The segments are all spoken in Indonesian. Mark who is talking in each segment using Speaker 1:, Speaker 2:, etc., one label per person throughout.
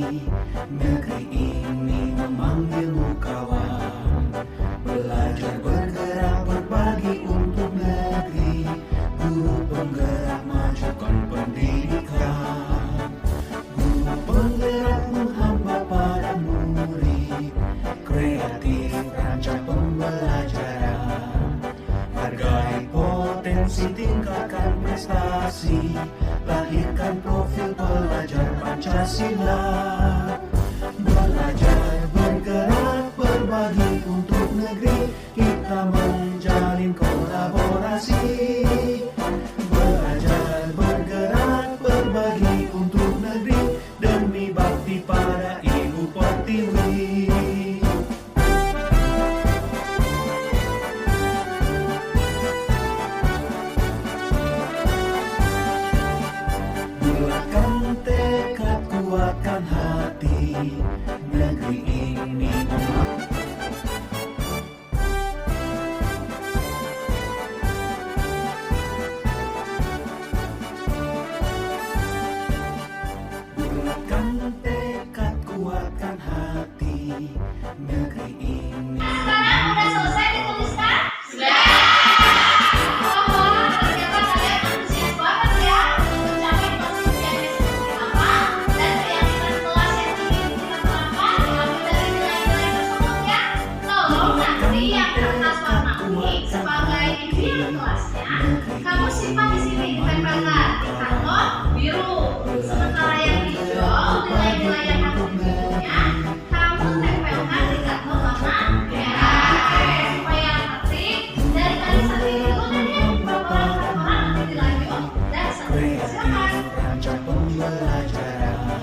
Speaker 1: Negeri ini memanggilmu kawan, belajar bergerak berbagi untuk negeri. Guru penggerak majukan pendidikan, guru penggerak menghamba para murid. Kreatif rancang pembelajaran, hargai potensi, tingkatkan prestasi, lahirkan profil pelajar Pancasila. Belajar bergerak berbagi untuk negeri, kita menjalin kolaborasi. Belajar bergerak berbagi untuk negeri, demi bakti pada Ibu Pertiwi. Bulatkan tekad, kuatkan hati, negeri ini bulatkan tekad, kuatkan hati, negeri ini.
Speaker 2: Sekarang udah selesai dituliskan? Sudah. Wah, ternyata kalian antusias banget ya untuk mencapai kesulitan yang seperti apa, dan keyakinan kelas yang ingin kita terapkan diambil dari nilai-nilai tersebut ya. Tolong nanti yang kertas warna kuning sebagai biru kelasnya, kamu simpan di sini ditempelkan di karton biru. Sementara yang hijau, nilai-nilai yang aku punya, kamu tempelkan di karton warna merah. Supaya tertib dari barisan itu tadi laporan-laporan nanti dilanjut dan silakan.
Speaker 1: Rancang pembelajaran,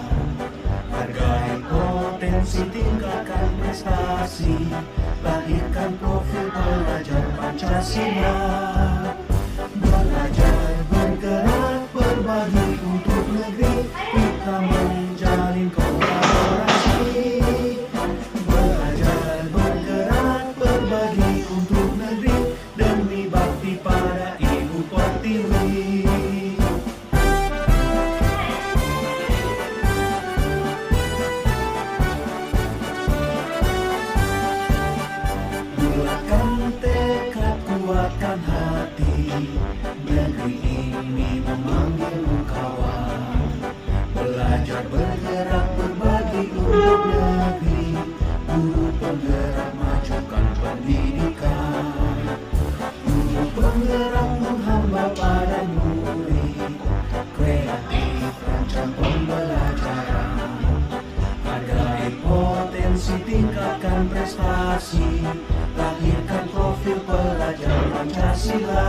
Speaker 1: hargai potensi, tingkatkan prestasi, lahirkan profil pelajar Pancasila. Belajar bergerak berbagi untuk negeri, kita menjalin kolaborasi. Belajar bergerak berbagi untuk negeri, demi bakti pada Ibu Pertiwi. Bulatkan tekad, kuatkan hati, negeri ini memanggilmu kawan. Belajar bergerak berbagi untuk negeri, guru penggerak majukan pendidikan, guru penggerak menghamba pada murid. Kreatif rancang pembelajaran, hargai potensi, tingkatkan prestasi, lahirkan profil pelajar Pancasila.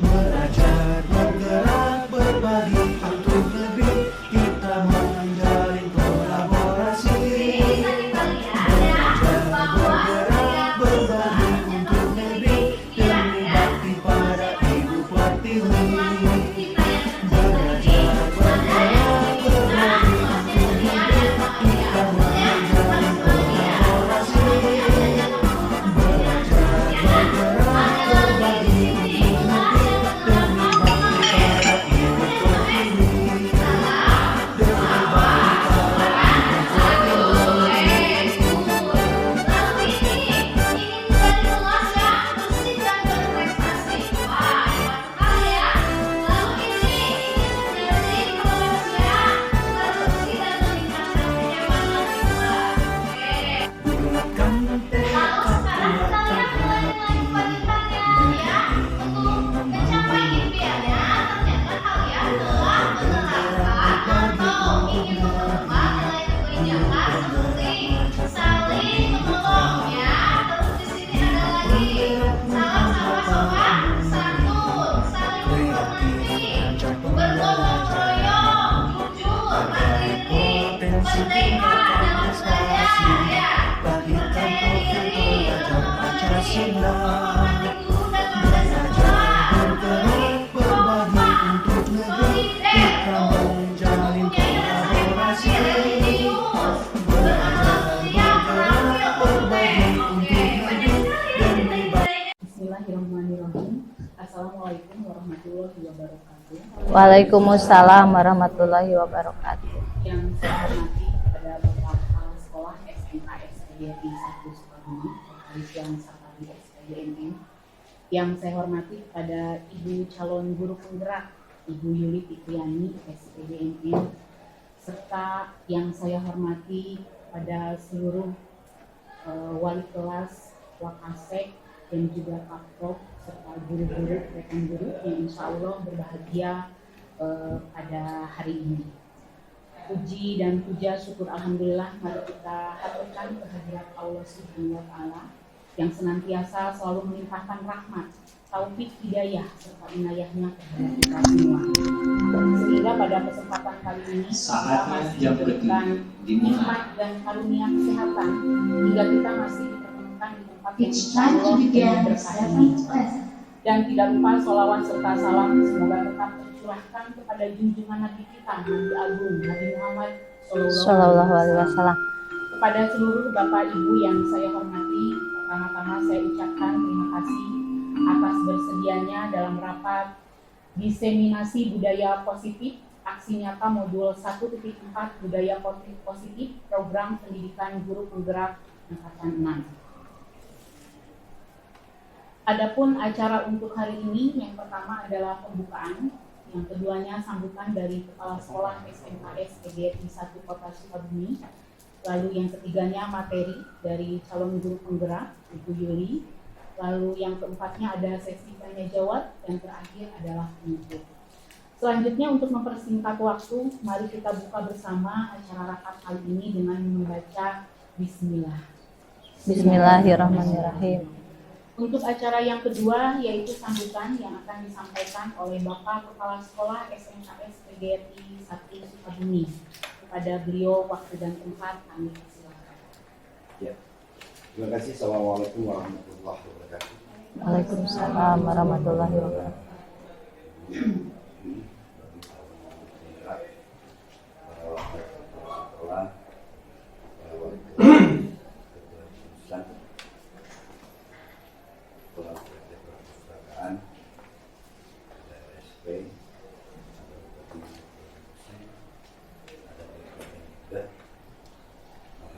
Speaker 1: Belajar bergerak berbagi untuk negeri, kita menjalin kolaborasi.
Speaker 2: Bisa kita lihat ya bahwa
Speaker 1: Bergerak berbagi untuk negeri, demi bakti pada Ibu Pertiwi.
Speaker 2: kita yang terjadi ada yang dibilang sosial dan bahagia, yang paling bahagia adalah di sini
Speaker 1: Bulatkan tekad, kuatkan hati, negeri ini
Speaker 2: mencapai impiannya, ternyata kalian telah menerapkan atau ingin mengubah nilai-nilai seperti saling menolong ya. Terus di sini ada lagi salam sama-sama, santun, saling menghormati, bergotong royong, jujur, mandiri, merdeka dalam belajar ya.
Speaker 1: lahirkan profil pelajar Pancasila.
Speaker 2: Belajar
Speaker 1: bergerak berbagi untuk negeri, kita menjalin kolaborasi. Belajar bergerak berbagi untuk negeri, demi bakti.
Speaker 3: Bismillahirrahmanirrahim. Assalamualaikum warahmatullahi wabarakatuh. wabarakatuh.
Speaker 4: Waalaikumsalam warahmatullahi wabarakatuh.
Speaker 3: Yang saya hormati kepada Bapak Kepala Sekolah SMK SPDI 1 Sukabumi, Kepolisian Sakti SPDMM. Yang saya hormati kepada Ibu calon guru penggerak Ibu Yuli Fitriani SPDMM, serta yang saya hormati pada seluruh wali kelas, wakasek, dan juga kapprov serta guru-guru, rekan guru yang insya Allah berbahagia pada hari ini. Puji dan puja syukur alhamdulillah mari kita haturkan kehadirat Allah Subhanahu wa taala yang senantiasa selalu melimpahkan rahmat, taufik, hidayah serta inayahnya kepada kita semua. Sehingga pada kesempatan kali ini kita masih diberikan nikmat dan karunia kesehatan hingga kita masih dipertemukan di tempat yang insya Allah berkah ini. Dan tidak lupa sholawat serta salam semoga tetap tercurahkan kepada junjungan Nabi kita, Nabi Agung, Nabi Muhammad
Speaker 4: Shallallahu alaihi wasallam.
Speaker 3: Kepada seluruh Bapak Ibu yang saya hormati, pertama-tama saya ucapkan terima kasih atas bersedianya dalam rapat diseminasi budaya positif aksi nyata modul 1.4 budaya positif program pendidikan guru penggerak angkatan 6. Adapun acara untuk hari ini yang pertama adalah pembukaan, yang keduanya sambutan dari Kepala Sekolah SMKS PGRI 1 Kota Sukabumi, lalu yang ketiganya materi dari calon guru penggerak Ibu Yuli, lalu yang keempatnya ada sesi tanya jawab, dan terakhir adalah penutup. Selanjutnya untuk mempersingkat waktu, mari kita buka bersama acara rapat kali ini dengan membaca Bismillah.
Speaker 4: Bismillahirrahmanirrahim.
Speaker 3: Untuk acara yang kedua yaitu sambutan yang akan disampaikan oleh Bapak Kepala Sekolah SMKS PGRI 1 Sukabumi. Kepada beliau waktu dan tempat kami persilakan.
Speaker 1: Ya. Terima kasih. Assalamualaikum warahmatullahi wabarakatuh.
Speaker 4: Waalaikumsalam warahmatullahi wabarakatuh.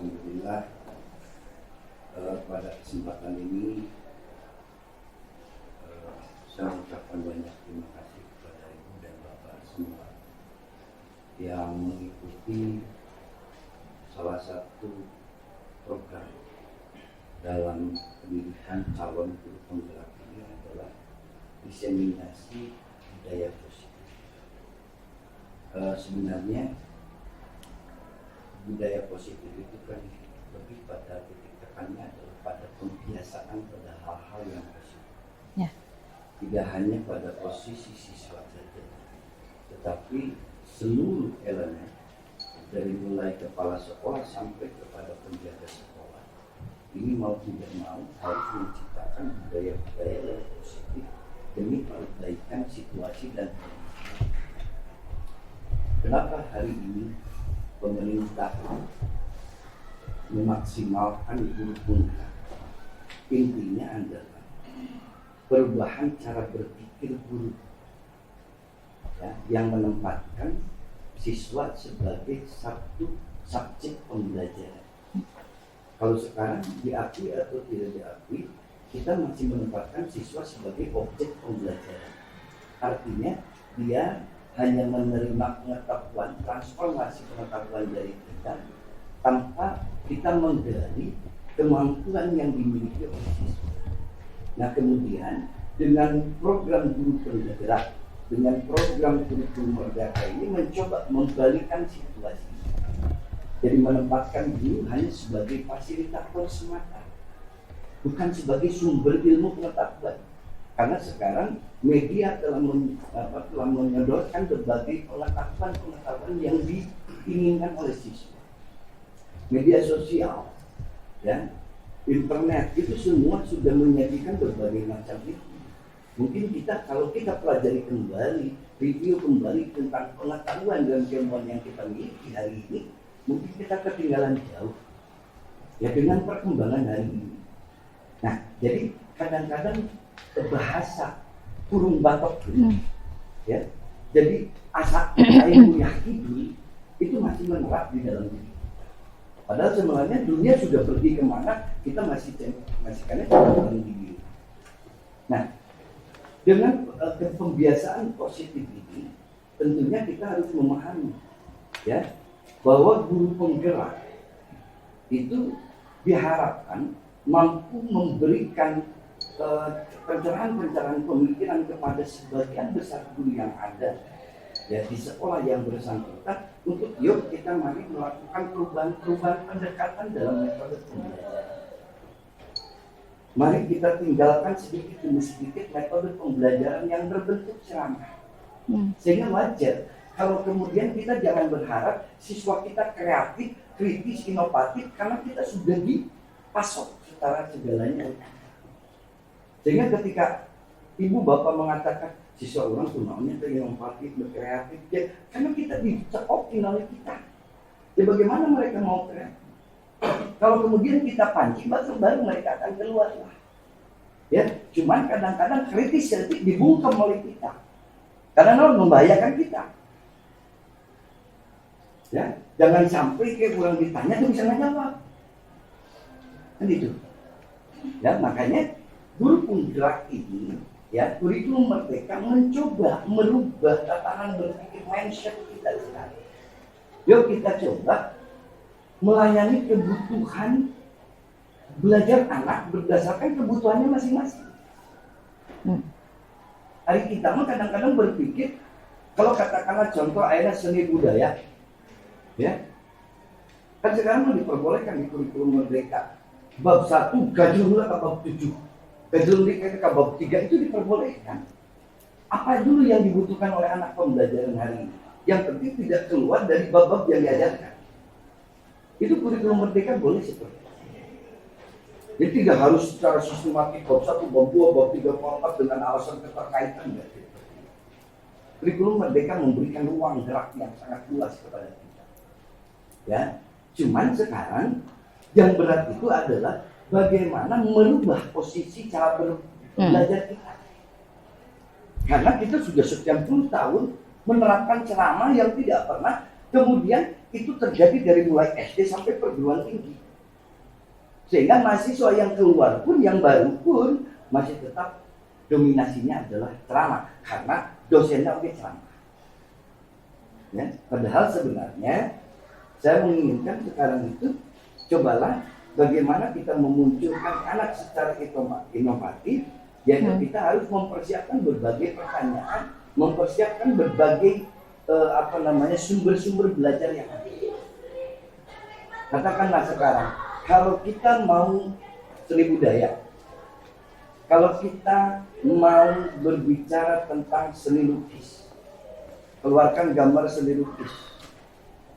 Speaker 1: Alhamdulillah pada kesempatan ini saya mengucapkan banyak terima kasih kepada Ibu dan Bapak semua yang mengikuti salah satu program dalam pendidikan calon guru penggerak ini adalah diseminasi budaya positif. Sebenarnya budaya positif itu kan lebih pada titik tekannya adalah pada pembiasaan pada hal-hal yang positif.
Speaker 4: Ya.
Speaker 1: Tidak hanya pada posisi siswa saja, tetapi seluruh elemen dari mulai kepala sekolah sampai kepada penjaga sekolah ini mau tidak mau harus menciptakan budaya-budaya yang positif demi perbaikan situasi dan kondisi. Kenapa hari ini pemerintah memaksimalkan guru penggerak? Intinya adalah perubahan cara berpikir guru, ya, yang menempatkan siswa sebagai satu subjek pembelajaran. Kalau sekarang diakui atau tidak diakui, kita masih menempatkan siswa sebagai objek pembelajaran. Artinya dia hanya menerima pengetahuan, transformasi pengetahuan dari kita tanpa kita menggali kemampuan yang dimiliki oleh siswa. Nah kemudian dengan program guru penggerak, dengan program kurikulum merdeka ini mencoba membalikan situasi. Jadi menempatkan guru hanya sebagai fasilitator semata, bukan sebagai sumber ilmu pengetahuan. Karena sekarang media telah menyodorkan berbagai pengetahuan yang diinginkan oleh siswa. Media sosial, ya, internet itu semua sudah menyajikan berbagai macam itu. Mungkin kita kalau kita pelajari kembali, review kembali tentang pengetahuan dan keilmuan yang kita miliki hari ini, mungkin kita ketinggalan jauh, ya, dengan perkembangan hari ini. Nah, jadi kadang-kadang bahasa kurung batok Ya, jadi asal saya meyakini itu masih menerap di dalam diri. Padahal sebenarnya dunia sudah pergi kemana, kita masih karena dalam diri. Nah, dengan pembiasaan positif ini, tentunya kita harus memahami, ya, bahwa guru penggerak itu diharapkan mampu memberikan pencerahan-pencerahan pemikiran kepada sebagian besar guru yang ada, ya, di sekolah yang bersangkutan, untuk yuk kita mari melakukan perubahan-perubahan pendekatan dalam metode pembelajaran. Mari kita tinggalkan sedikit demi sedikit metode pembelajaran yang berbentuk ceramah. Sehingga wajar kalau kemudian kita jangan berharap siswa kita kreatif, kritis, inovatif karena kita sudah dipasok secara segalanya. Sehingga ketika ibu bapak mengatakan siswa orang tuh maunya inovatif, kreatif, ya, karena kita dicekokin oleh kita. Ya bagaimana mereka mau kreatif? Kalau kemudian kita pancing, baru mereka akan keluar lah. Ya, cuman kadang-kadang kritis sedikit dibungkam oleh kita. Karena membahayakan kita. Ya, jangan sampai kayak kurang ditanya tuh bisa ngejawab. Kan itu. Ya, makanya guru penggerak ini, ya, kurikulum merdeka mencoba merubah tatanan berpikir mindset kita sekarang. Yuk kita coba melayani kebutuhan belajar anak berdasarkan kebutuhannya masing-masing. Hari kita mah kadang-kadang berpikir, kalau katakanlah contoh akhirnya seni budaya, ya, kan sekarang mau diperbolehkan di kurikulum merdeka. Bab 1 gajrunglah ke bab 7, gajrunglah ke bab 3 itu diperbolehkan. Apa dulu yang dibutuhkan oleh anak pembelajaran hari ini? Yang penting tidak keluar dari bab-bab yang diajarkan. Itu kurikulum merdeka boleh seperti itu. Jadi tidak harus secara sistematik bab 1, bab 2, bab 3, bab 4 dengan alasan keterkaitan. Kurikulum merdeka memberikan ruang gerak yang sangat luas kepada kita. Ya, cuman sekarang yang berat itu adalah bagaimana merubah posisi cara belajar kita. Karena kita sudah sekian puluh tahun menerapkan ceramah yang tidak pernah, kemudian itu terjadi dari mulai SD sampai perguruan tinggi. Sehingga mahasiswa yang keluar pun, yang baru pun masih tetap dominasinya adalah ceramah karena dosennya oke ceramah. Ya, padahal sebenarnya saya menginginkan sekarang itu cobalah bagaimana kita memunculkan anak secara inovatif, yaitu kita harus mempersiapkan berbagai pertanyaan, mempersiapkan berbagai sumber-sumber belajar yang ada. Katakanlah sekarang, kalau kita mau seni budaya, kalau kita mau berbicara tentang seni lukis, keluarkan gambar seni lukis.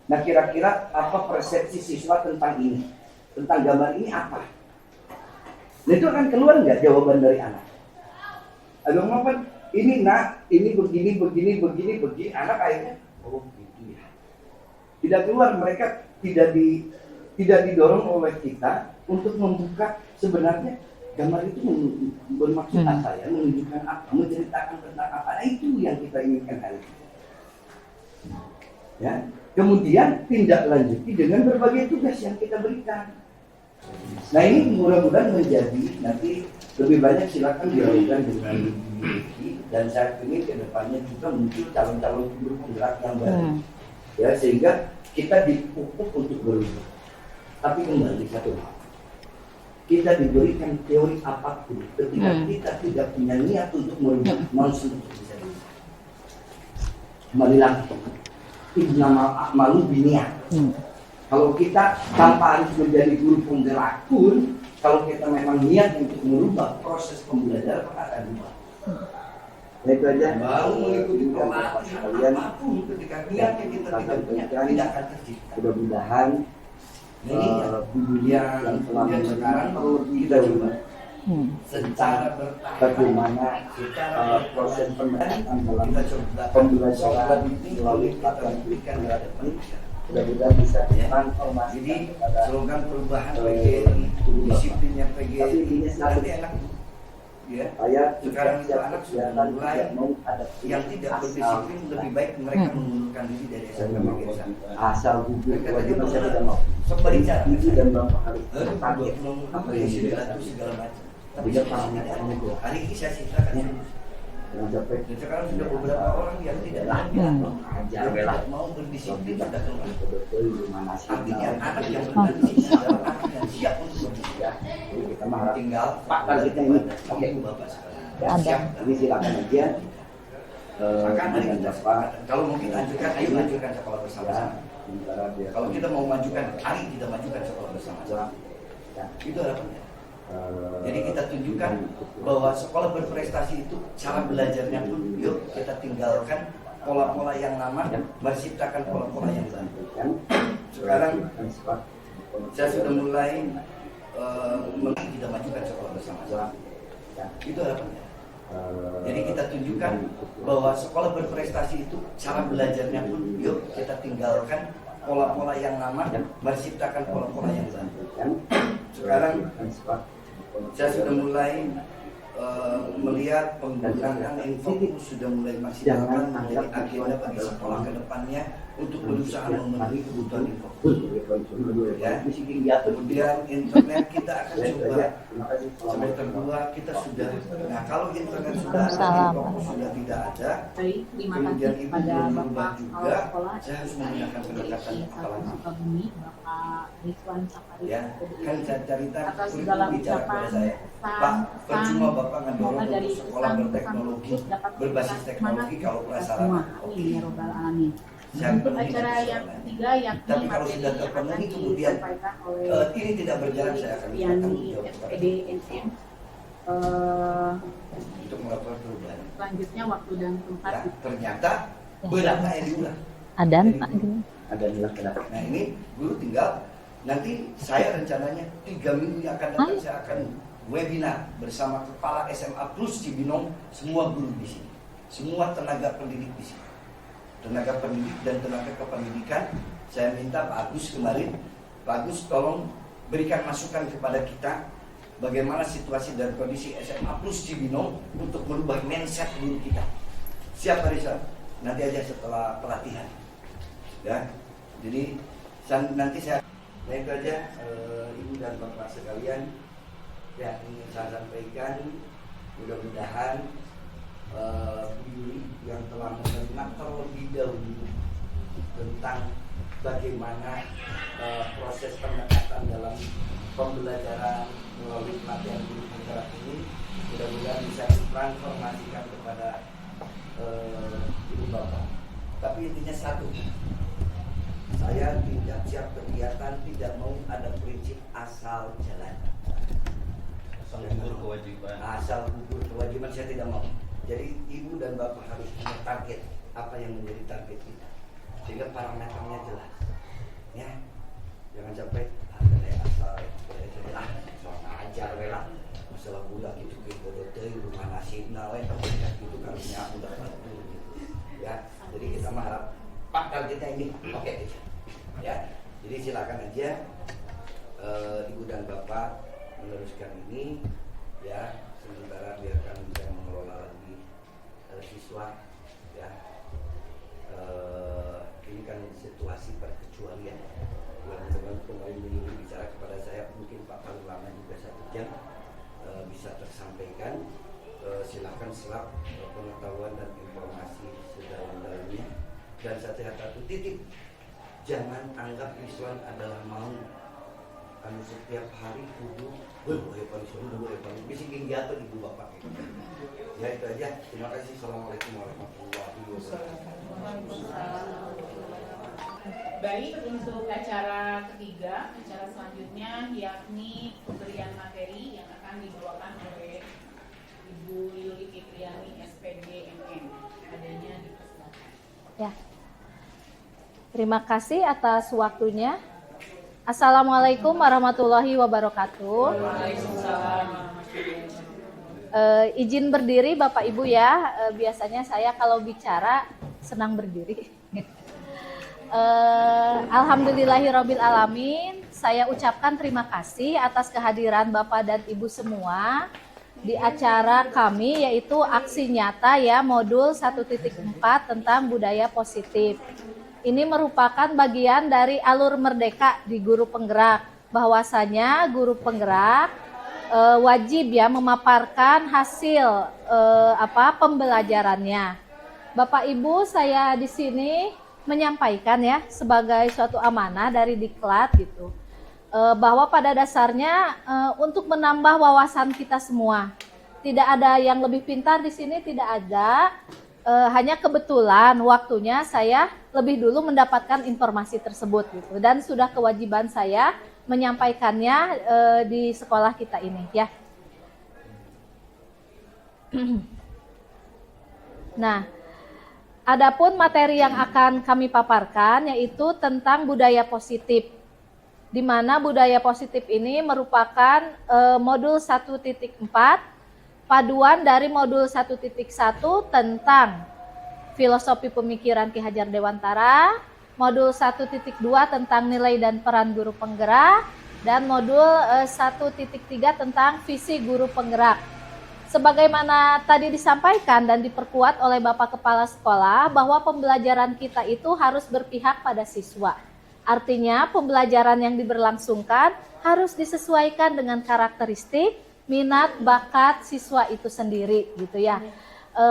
Speaker 1: Nah, kira-kira apa persepsi siswa tentang ini? Tentang gambar ini apa? Nah, itu akan keluar nggak jawaban dari anak? Agak apa? Ini nak, ini begini, anak akhirnya, oh gitu ya. Tidak keluar, mereka tidak didorong oleh kita untuk membuka sebenarnya gambar itu bermaksud apa ya, menunjukkan apa, menceritakan tentang apa. Nah, itu yang kita inginkan hari ini. Ya. Kemudian tindak lanjuti dengan berbagai tugas yang kita berikan. Nah, ini mudah-mudahan menjadi nanti lebih banyak silakan dilakukan dengan dan saya ingin ke depannya juga muncul calon-calon guru penggerak yang baru. Ya, sehingga kita dipupuk untuk berubah. Tapi kembali satu hal. Kita diberikan teori apapun ketika kita tidak punya niat untuk merubah langsung bisa berubah. Kembali lagi. Innama a'malu binniyat. Kalau kita tanpa harus menjadi guru penggerak pun, kalau kita memang niat untuk merubah proses pembelajaran akan berubah. Itu aja. Baru mengikuti kalian ketika niatnya kita tidak punya, tidak akan tercipta. Mudah-mudahan ini dunia yang selama sekarang perlu kita juga secara bagaimana proses pembelajaran dalam pembelajaran melalui pelatihan pendidikan terhadap manusia. Mudah-mudahan bisa transformasi. Jadi slogan perubahan PGRI, disiplinnya PGRI, nanti enak. ya.
Speaker 5: Saya
Speaker 1: Sekarang
Speaker 5: siap
Speaker 1: anak sudah
Speaker 5: kegiatan
Speaker 1: mulai
Speaker 5: tidak mau ada
Speaker 1: yang tidak berdisiplin, lebih baik mereka mengundurkan diri dari SMK Pegasan.
Speaker 5: asal gugur kewajiban saya tidak mau.
Speaker 1: Sempat bicara
Speaker 5: Ibu dan bapak harus
Speaker 1: target
Speaker 5: target
Speaker 1: apa yang sudah itu segala macam. Tapi
Speaker 5: Tidak
Speaker 1: saya
Speaker 5: paham,
Speaker 1: tidak.
Speaker 5: itu.
Speaker 1: Hari ini saya ceritakan.
Speaker 5: dengan sampai
Speaker 1: Dan sekarang sudah beberapa orang yang tidak
Speaker 5: ajar
Speaker 1: yang
Speaker 5: bela
Speaker 1: tidak mau berdisiplin sudah keluar.
Speaker 5: betul-betul mana sih
Speaker 1: Artinya anak yang berdisiplin adalah anak yang siap untuk berdisiplin.
Speaker 5: ya. Jadi kita mah harap
Speaker 1: Tinggal
Speaker 5: Pak targetnya ini. Oke.
Speaker 1: Ibu bapak sekalian.
Speaker 5: Ya,
Speaker 4: Ada.
Speaker 5: siap. Ini silakan aja.
Speaker 1: Maka mari
Speaker 5: Dengan
Speaker 1: kita
Speaker 5: bapak
Speaker 1: sepakati. Kalau mau kita ajukan, ayo majukan sekolah
Speaker 5: ya,
Speaker 1: bersama-sama.
Speaker 5: sementara biar
Speaker 1: Kalau kita mau majukan, hari kita majukan sekolah bersama-sama.
Speaker 5: ya,
Speaker 1: Itu harapannya.
Speaker 5: eh,
Speaker 1: Jadi kita tunjukkan bahwa sekolah berprestasi itu cara belajarnya pun yuk kita tinggalkan pola-pola yang lama, menciptakan pola-pola yang baru.
Speaker 5: sampaikan
Speaker 1: Sekarang
Speaker 5: silakan sebab
Speaker 1: saya sudah mulai kita majukan sekolah bersama-sama.
Speaker 5: ya,
Speaker 1: Itu harapannya.
Speaker 5: eh,
Speaker 1: Jadi kita tunjukkan bahwa sekolah berprestasi itu cara belajarnya pun yuk kita tinggalkan pola-pola yang lama, menciptakan pola-pola yang baru.
Speaker 5: sampaikan
Speaker 1: Sekarang
Speaker 5: silakan sebab
Speaker 1: saya sudah mulai melihat penggunaan info sudah mulai maksimalkan menjadi agenda bagi sekolah ke depannya untuk berusaha memenuhi kebutuhan info. Ya. Kemudian internet kita akan coba semester 2 kita sudah. Nah kalau internet sudah ada, info sudah tidak ada,
Speaker 3: Baik, terima
Speaker 1: kemudian
Speaker 3: kasih
Speaker 1: ibu
Speaker 3: kepada
Speaker 1: belum berubah
Speaker 3: Bapak
Speaker 1: juga,
Speaker 3: Kepala Sekolah
Speaker 1: saya harus menggunakan pendekatan
Speaker 3: SDI
Speaker 1: apa
Speaker 3: 1
Speaker 1: lagi?
Speaker 3: Sukabumi, Bapak Rizwan Safari
Speaker 1: Ya, kan saya cerita
Speaker 3: atas segala
Speaker 1: bicara
Speaker 3: ucapan
Speaker 1: kepada saya, Pak, percuma Bapak ngedorong
Speaker 3: semoga dari
Speaker 1: untuk sekolah
Speaker 3: pesan-pesan
Speaker 1: berteknologi,
Speaker 3: tersebut dapat
Speaker 1: berbasis
Speaker 3: memberikan
Speaker 1: teknologi
Speaker 3: semangat
Speaker 1: kalau
Speaker 3: kita
Speaker 1: prasarana.
Speaker 3: semua. Amin ya robbal alamin.
Speaker 1: Saya
Speaker 3: Untuk
Speaker 1: penuhi
Speaker 3: acara
Speaker 1: dengan
Speaker 3: yang
Speaker 1: soalnya.
Speaker 3: ketiga yakni
Speaker 1: Tapi kalau
Speaker 3: materi
Speaker 1: sudah
Speaker 3: yang
Speaker 1: terpenuhi
Speaker 3: akan
Speaker 1: kemudian,
Speaker 3: disampaikan oleh
Speaker 1: ini tidak berjalan, saya akan minta
Speaker 3: Yani
Speaker 1: tanggung jawab kepada
Speaker 3: SPD NM.
Speaker 1: untuk melakukan perubahan.
Speaker 3: Selanjutnya waktu dan tempat
Speaker 1: Ya, ternyata berapa yang diulang.
Speaker 4: Adan Pak gini.
Speaker 5: ada nilai kenapa
Speaker 1: Nah ini guru tinggal nanti saya rencananya 3 minggu yang akan datang saya akan webinar bersama kepala SMA Plus Cibinong, semua guru di sini, semua tenaga pendidik di sini, tenaga pendidik dan tenaga kependidikan. Saya minta Pak Agus kemarin, Pak Agus tolong berikan masukan kepada kita bagaimana situasi dan kondisi SMA Plus Cibinong untuk merubah mindset guru kita. Siap Pak Rizal? Nanti aja setelah pelatihan. Ya, jadi nanti saya itu aja ibu dan bapak sekalian yang ingin saya sampaikan. Mudah-mudahan Bu Yuli yang telah menerima terlebih dahulu tentang bagaimana proses pendekatan dalam pembelajaran melalui pelatihan guru penggerak ini, mudah-mudahan bisa ditransformasikan kepada ibu bapak. Tapi intinya satu, saya tidak siap kegiatan, tidak mau ada prinsip asal jalan.
Speaker 6: Asal gugur kewajiban.
Speaker 1: Asal gugur kewajiban saya tidak mau. Jadi ibu dan bapak harus punya target, apa yang menjadi target kita, sehingga parameternya jelas. Ya, jangan sampai ada yang asal, soal ajar lah, masalah budak itu gitu, itu mana signal, itu karunia udah bantu gitu. Ya, jadi kita mengharap Pak targetnya ini, oke, ya. Jadi silakan aja ibu dan bapak meneruskan ini, ya. Sementara biarkan saya mengelola lagi siswa, ya. Ini kan situasi perkecualian. Teman-teman kemarin menyuruh bicara kepada saya, mungkin Pak paling lama juga 1 jam, bisa tersampaikan. Silakan serap pengetahuan dan informasi sedalam-dalamnya. Dan satu titik, jangan anggap Islam adalah mau anu setiap hari kudu bisikin jatuh ibu bapak gitu. Ya itu aja. Terima kasih. Assalamualaikum warahmatullahi wabarakatuh.
Speaker 3: Baik, untuk acara ketiga, acara selanjutnya yakni pemberian materi yang akan dibawakan oleh Ibu Yuli Fitriani SPD MM. Adanya dipersilakan.
Speaker 4: Ya. Terima kasih atas waktunya. Assalamualaikum warahmatullahi wabarakatuh. Izin berdiri Bapak Ibu ya. Biasanya saya kalau bicara senang berdiri. Alhamdulillahirabbil alamin. Saya ucapkan terima kasih atas kehadiran Bapak dan Ibu semua di acara kami yaitu aksi nyata ya modul 1.4 tentang budaya positif. Ini merupakan bagian dari alur merdeka di guru penggerak. Bahwasanya guru penggerak wajib ya memaparkan hasil pembelajarannya. Bapak Ibu, saya di sini menyampaikan ya sebagai suatu amanah dari Diklat gitu. Bahwa pada dasarnya untuk menambah wawasan kita semua. Tidak ada yang lebih pintar di sini, tidak ada. Hanya kebetulan waktunya saya lebih dulu mendapatkan informasi tersebut gitu. Dan sudah kewajiban saya menyampaikannya di sekolah kita ini ya. Nah, adapun materi yang akan kami paparkan yaitu tentang budaya positif. Di mana budaya positif ini merupakan modul 1.4 paduan dari modul 1.1 tentang filosofi pemikiran Ki Hajar Dewantara, modul 1.2 tentang nilai dan peran guru penggerak, dan modul 1.3 tentang visi guru penggerak. Sebagaimana tadi disampaikan dan diperkuat oleh Bapak Kepala Sekolah bahwa pembelajaran kita itu harus berpihak pada siswa. Artinya pembelajaran yang diberlangsungkan harus disesuaikan dengan karakteristik, minat, bakat siswa itu sendiri gitu ya.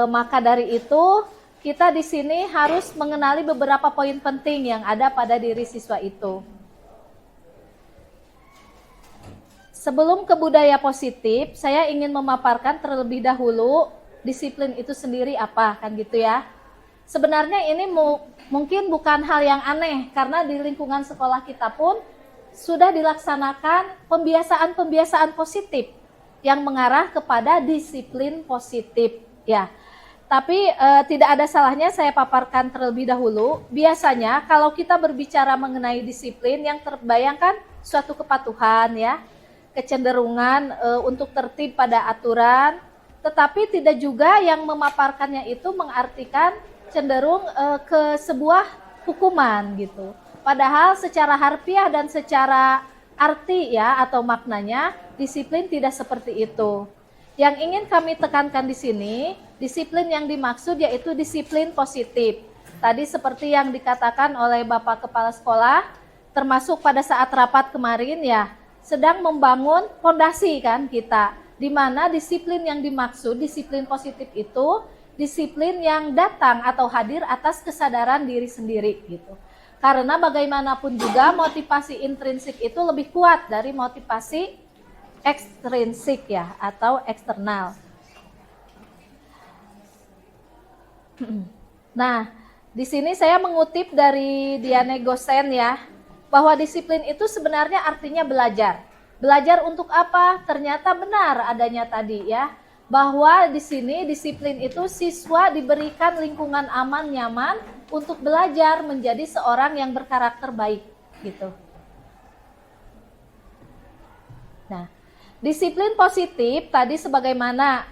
Speaker 4: Maka dari itu kita di sini harus mengenali beberapa poin penting yang ada pada diri siswa itu. Sebelum ke budaya positif, saya ingin memaparkan terlebih dahulu disiplin itu sendiri apa kan gitu ya. Sebenarnya ini mungkin bukan hal yang aneh karena di lingkungan sekolah kita pun sudah dilaksanakan pembiasaan-pembiasaan positif yang mengarah kepada disiplin positif ya. Tapi tidak ada salahnya saya paparkan terlebih dahulu. Biasanya kalau kita berbicara mengenai disiplin yang terbayangkan suatu kepatuhan ya, kecenderungan untuk tertib pada aturan, tetapi tidak juga yang memaparkannya itu mengartikan cenderung ke sebuah hukuman gitu. Padahal secara harfiah dan secara arti ya atau maknanya disiplin tidak seperti itu. Yang ingin kami tekankan di sini, disiplin yang dimaksud yaitu disiplin positif. Tadi seperti yang dikatakan oleh Bapak Kepala Sekolah, termasuk pada saat rapat kemarin ya, sedang membangun fondasi kan kita. Di mana disiplin yang dimaksud, disiplin positif itu, disiplin yang datang atau hadir atas kesadaran diri sendiri gitu. Karena bagaimanapun juga motivasi intrinsik itu lebih kuat dari motivasi ekstrinsik ya atau eksternal. Nah, di sini saya mengutip dari Diane Gosen ya, bahwa disiplin itu sebenarnya artinya belajar. Belajar untuk apa? Ternyata benar adanya tadi ya, bahwa di sini disiplin itu siswa diberikan lingkungan aman nyaman untuk belajar menjadi seorang yang berkarakter baik gitu. Nah, disiplin positif tadi sebagaimana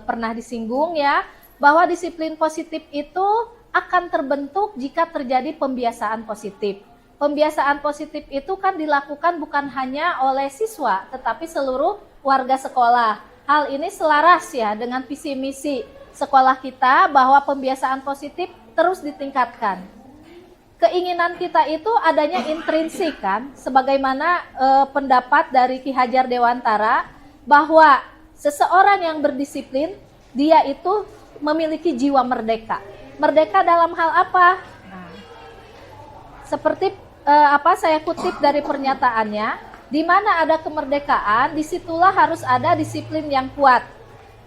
Speaker 4: pernah disinggung ya, bahwa disiplin positif itu akan terbentuk jika terjadi pembiasaan positif. Pembiasaan positif itu kan dilakukan bukan hanya oleh siswa, tetapi seluruh warga sekolah. Hal ini selaras ya dengan visi misi sekolah kita bahwa pembiasaan positif terus ditingkatkan. Keinginan kita itu adanya intrinsik kan, sebagaimana pendapat dari Ki Hajar Dewantara bahwa seseorang yang berdisiplin dia itu memiliki jiwa merdeka. Merdeka dalam hal apa? Nah, seperti saya kutip dari pernyataannya, di mana ada kemerdekaan, disitulah harus ada disiplin yang kuat.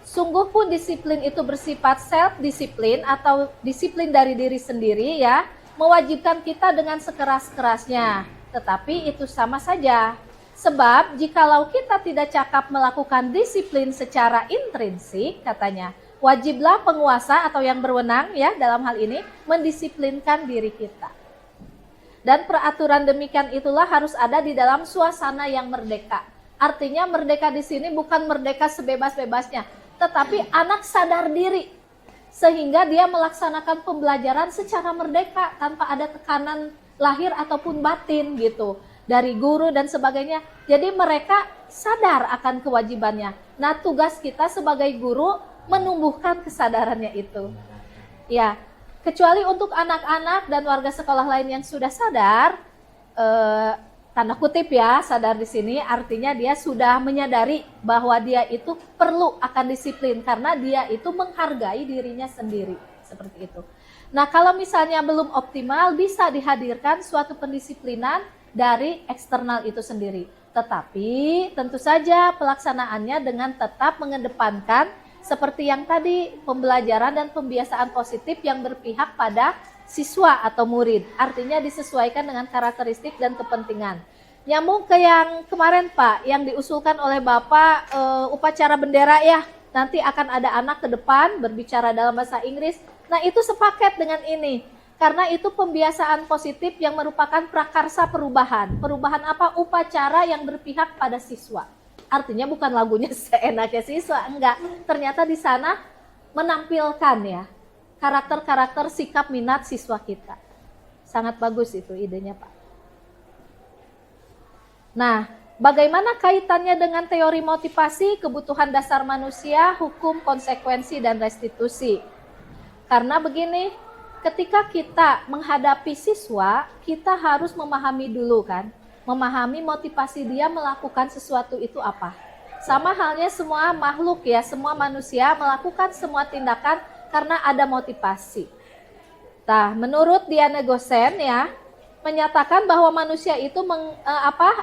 Speaker 4: Sungguh pun disiplin itu bersifat self-disiplin atau disiplin dari diri sendiri ya, mewajibkan kita dengan sekeras-kerasnya. Tetapi itu sama saja. Sebab jikalau kita tidak cakap melakukan disiplin secara intrinsik, katanya, wajiblah penguasa atau yang berwenang ya dalam hal ini mendisiplinkan diri kita. Dan peraturan demikian itulah harus ada di dalam suasana yang merdeka. Artinya merdeka di sini bukan merdeka sebebas-bebasnya, tetapi anak sadar diri sehingga dia melaksanakan pembelajaran secara merdeka tanpa ada tekanan lahir ataupun batin gitu dari guru dan sebagainya. Jadi mereka sadar akan kewajibannya. Nah, tugas kita sebagai guru menumbuhkan kesadarannya itu. Ya, kecuali untuk anak-anak dan warga sekolah lain yang sudah sadar, tanda kutip ya, sadar di sini artinya dia sudah menyadari bahwa dia itu perlu akan disiplin karena dia itu menghargai dirinya sendiri, seperti itu. Nah, kalau misalnya belum optimal, bisa dihadirkan suatu pendisiplinan dari eksternal itu sendiri. Tetapi tentu saja pelaksanaannya dengan tetap mengedepankan seperti yang tadi, pembelajaran dan pembiasaan positif yang berpihak pada siswa atau murid. Artinya disesuaikan dengan karakteristik dan kepentingan. Nyambung ke yang kemarin Pak, yang diusulkan oleh Bapak upacara bendera ya. Nanti akan ada anak ke depan berbicara dalam bahasa Inggris. Nah, itu sepaket dengan ini. Karena itu pembiasaan positif yang merupakan prakarsa perubahan. Perubahan apa? Upacara yang berpihak pada siswa. Artinya bukan lagunya seenaknya siswa, enggak. Ternyata di sana menampilkan ya karakter-karakter sikap minat siswa kita. Sangat bagus itu idenya Pak. Nah, bagaimana kaitannya dengan teori motivasi, kebutuhan dasar manusia, hukum, konsekuensi, dan restitusi? Karena begini, ketika kita menghadapi siswa, kita harus memahami dulu kan, memahami motivasi dia melakukan sesuatu itu apa. Sama halnya semua makhluk ya, semua manusia melakukan semua tindakan karena ada motivasi. Nah, menurut Diana Gosen ya, menyatakan bahwa manusia itu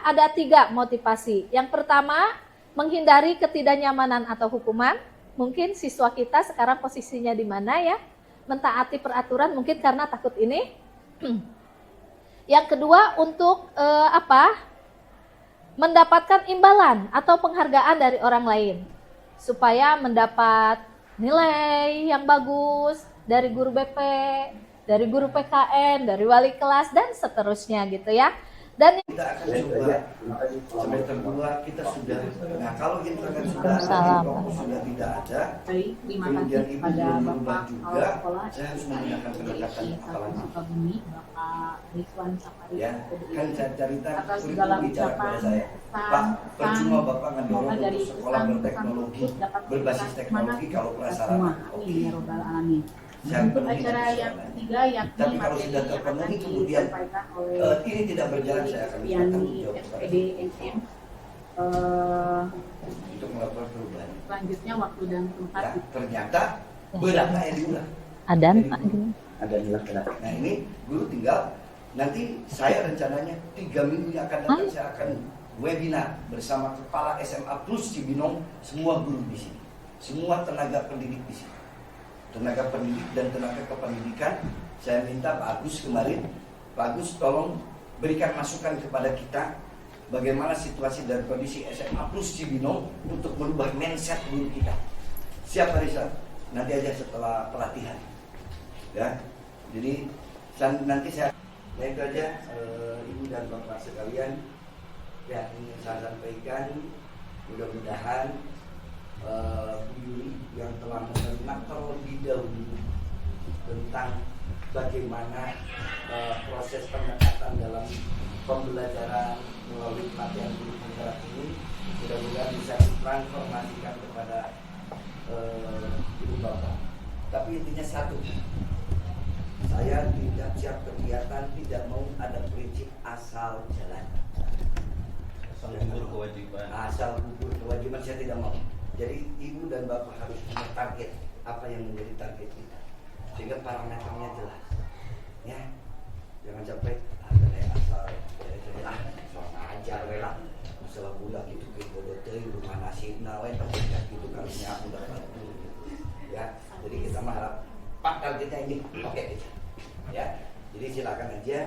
Speaker 4: ada 3 motivasi. Yang pertama, menghindari ketidaknyamanan atau hukuman. Mungkin siswa kita sekarang posisinya di mana ya? Mentaati peraturan mungkin karena takut ini. Yang kedua, untuk mendapatkan imbalan atau penghargaan dari orang lain supaya mendapat nilai yang bagus dari guru BP, dari guru PKN, dari wali kelas dan seterusnya gitu ya. Dan
Speaker 1: Kita akan coba semester 2 kita sudah. Nah, kalau internet sudah
Speaker 4: Waalaikumsalam.
Speaker 1: ada, sudah tidak ada,
Speaker 3: Baik, terima
Speaker 1: kemudian
Speaker 3: kasih
Speaker 1: ibu
Speaker 3: kepada
Speaker 1: belum berubah
Speaker 3: Bapak
Speaker 1: juga,
Speaker 3: Kepala Sekolah
Speaker 1: saya harus menggunakan pendekatan
Speaker 3: SDI 1
Speaker 1: apalagi.
Speaker 3: Sukabumi, Bapak Ridwan Sapari.
Speaker 1: Ya, kan saya cerita
Speaker 3: atas
Speaker 1: kurikulum
Speaker 3: segala
Speaker 1: bicara
Speaker 3: ucapan,
Speaker 1: kepada saya, Pak, percuma Bapak ngedorong
Speaker 3: semoga dari
Speaker 1: untuk sekolah
Speaker 3: pesan-pesan
Speaker 1: berteknologi,
Speaker 3: tersebut dapat
Speaker 1: berbasis
Speaker 3: memberikan
Speaker 1: teknologi
Speaker 3: semangat
Speaker 1: kalau
Speaker 3: kita
Speaker 1: prasarana.
Speaker 3: semua. Amin ya robbal alamin.
Speaker 1: Saya
Speaker 3: Untuk
Speaker 1: penuhi
Speaker 3: acara
Speaker 1: dengan
Speaker 3: yang
Speaker 1: persoalannya.
Speaker 3: ketiga yakni
Speaker 1: Tapi kalau
Speaker 3: materi
Speaker 1: sudah
Speaker 3: yang
Speaker 1: terpenuhi
Speaker 3: akan
Speaker 1: kemudian
Speaker 3: disampaikan oleh
Speaker 1: ini tidak berjalan, saya akan minta tanggung
Speaker 3: Yani
Speaker 1: jawab kepada
Speaker 3: SPD NM.
Speaker 1: untuk melakukan perubahan.
Speaker 3: Selanjutnya waktu dan tempat
Speaker 1: Ya, ternyata berapa yang diulang?
Speaker 4: Adan
Speaker 1: Jadi,
Speaker 4: Pak.
Speaker 5: Ada laki-laki.
Speaker 1: Nah, ini guru tinggal nanti saya rencananya 3 minggu yang akan datang saya akan webinar bersama kepala SMA Plus Cibinong, semua guru di sini, semua tenaga pendidik di sini, tenaga pendidik dan tenaga kependidikan. Saya minta Pak Agus kemarin, Pak Agus tolong berikan masukan kepada kita bagaimana situasi dan kondisi SMA Plus Cibinong untuk merubah mindset guru kita. Siap Pak Rizal? Nanti aja setelah pelatihan. Ya, jadi nanti saya itu aja Ibu dan Bapak sekalian yang ingin saya sampaikan. Mudah-mudahan Bu Yuli yang telah mengenal terlebih dahulu tentang bagaimana proses pendekatan dalam pembelajaran melalui pelatihan guru penggerak ini mudah-mudahan bisa ditransformasikan kepada Ibu Bapak. Tapi intinya satu, saya tidak siap kegiatan, tidak mau ada prinsip asal jalan.
Speaker 6: Asal gugur kewajiban.
Speaker 1: Asal gugur kewajiban saya tidak mau. Jadi Ibu dan Bapak harus punya target, apa yang menjadi target kita, sehingga parameternya jelas. Ya, jangan sampai ada asal soal ajar lah, masalah budak itu bodoh rumah nasib nawai terdekat gitu kalinya udah bantu. Ya, jadi kita mengharap Pak targetnya ini, oke. Ya, jadi silakan aja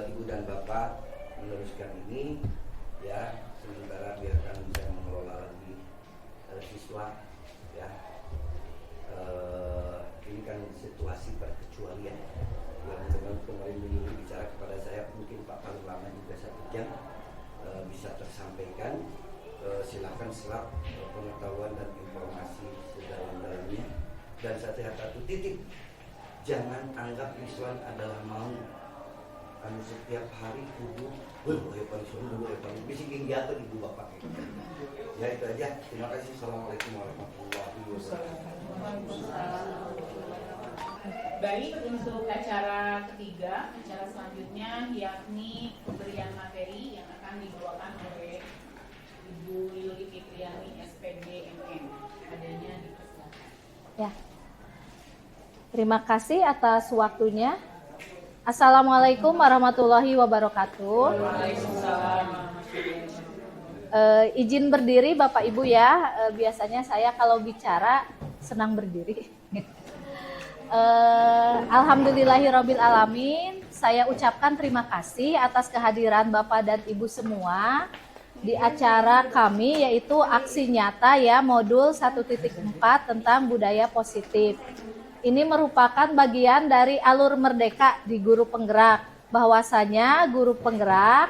Speaker 1: Ibu dan Bapak meneruskan ini. Ya, sementara biarkan saya mengelola lagi siswa. Ya, ini kan situasi perkecualian. Yang dengan kemarin menyuruh bicara kepada saya, mungkin Pak paling lama juga 1 jam bisa tersampaikan. Silakan serap pengetahuan dan informasi sedalam-dalamnya. Dan satu titik, jangan anggap Islam adalah mau, anu setiap hari kudu epan suruh epan bisikin jatuh ibu bapak ya itu aja. Terima kasih. Assalamualaikum warahmatullahi wabarakatuh.
Speaker 3: Baik, untuk acara ketiga, acara selanjutnya yakni pemberian materi yang akan dibawakan oleh Ibu Yuli Fitriani SPD MM. Adanya dipersilakan.
Speaker 4: Ya. Terima kasih atas waktunya. Assalamualaikum warahmatullahi wabarakatuh. Izin berdiri Bapak Ibu ya. Biasanya saya kalau bicara senang berdiri. Alhamdulillahirabbil alamin. Saya ucapkan terima kasih atas kehadiran Bapak dan Ibu semua di acara kami, yaitu aksi nyata ya modul 1.4 tentang budaya positif. Ini merupakan bagian dari alur merdeka di guru penggerak, bahwasanya guru penggerak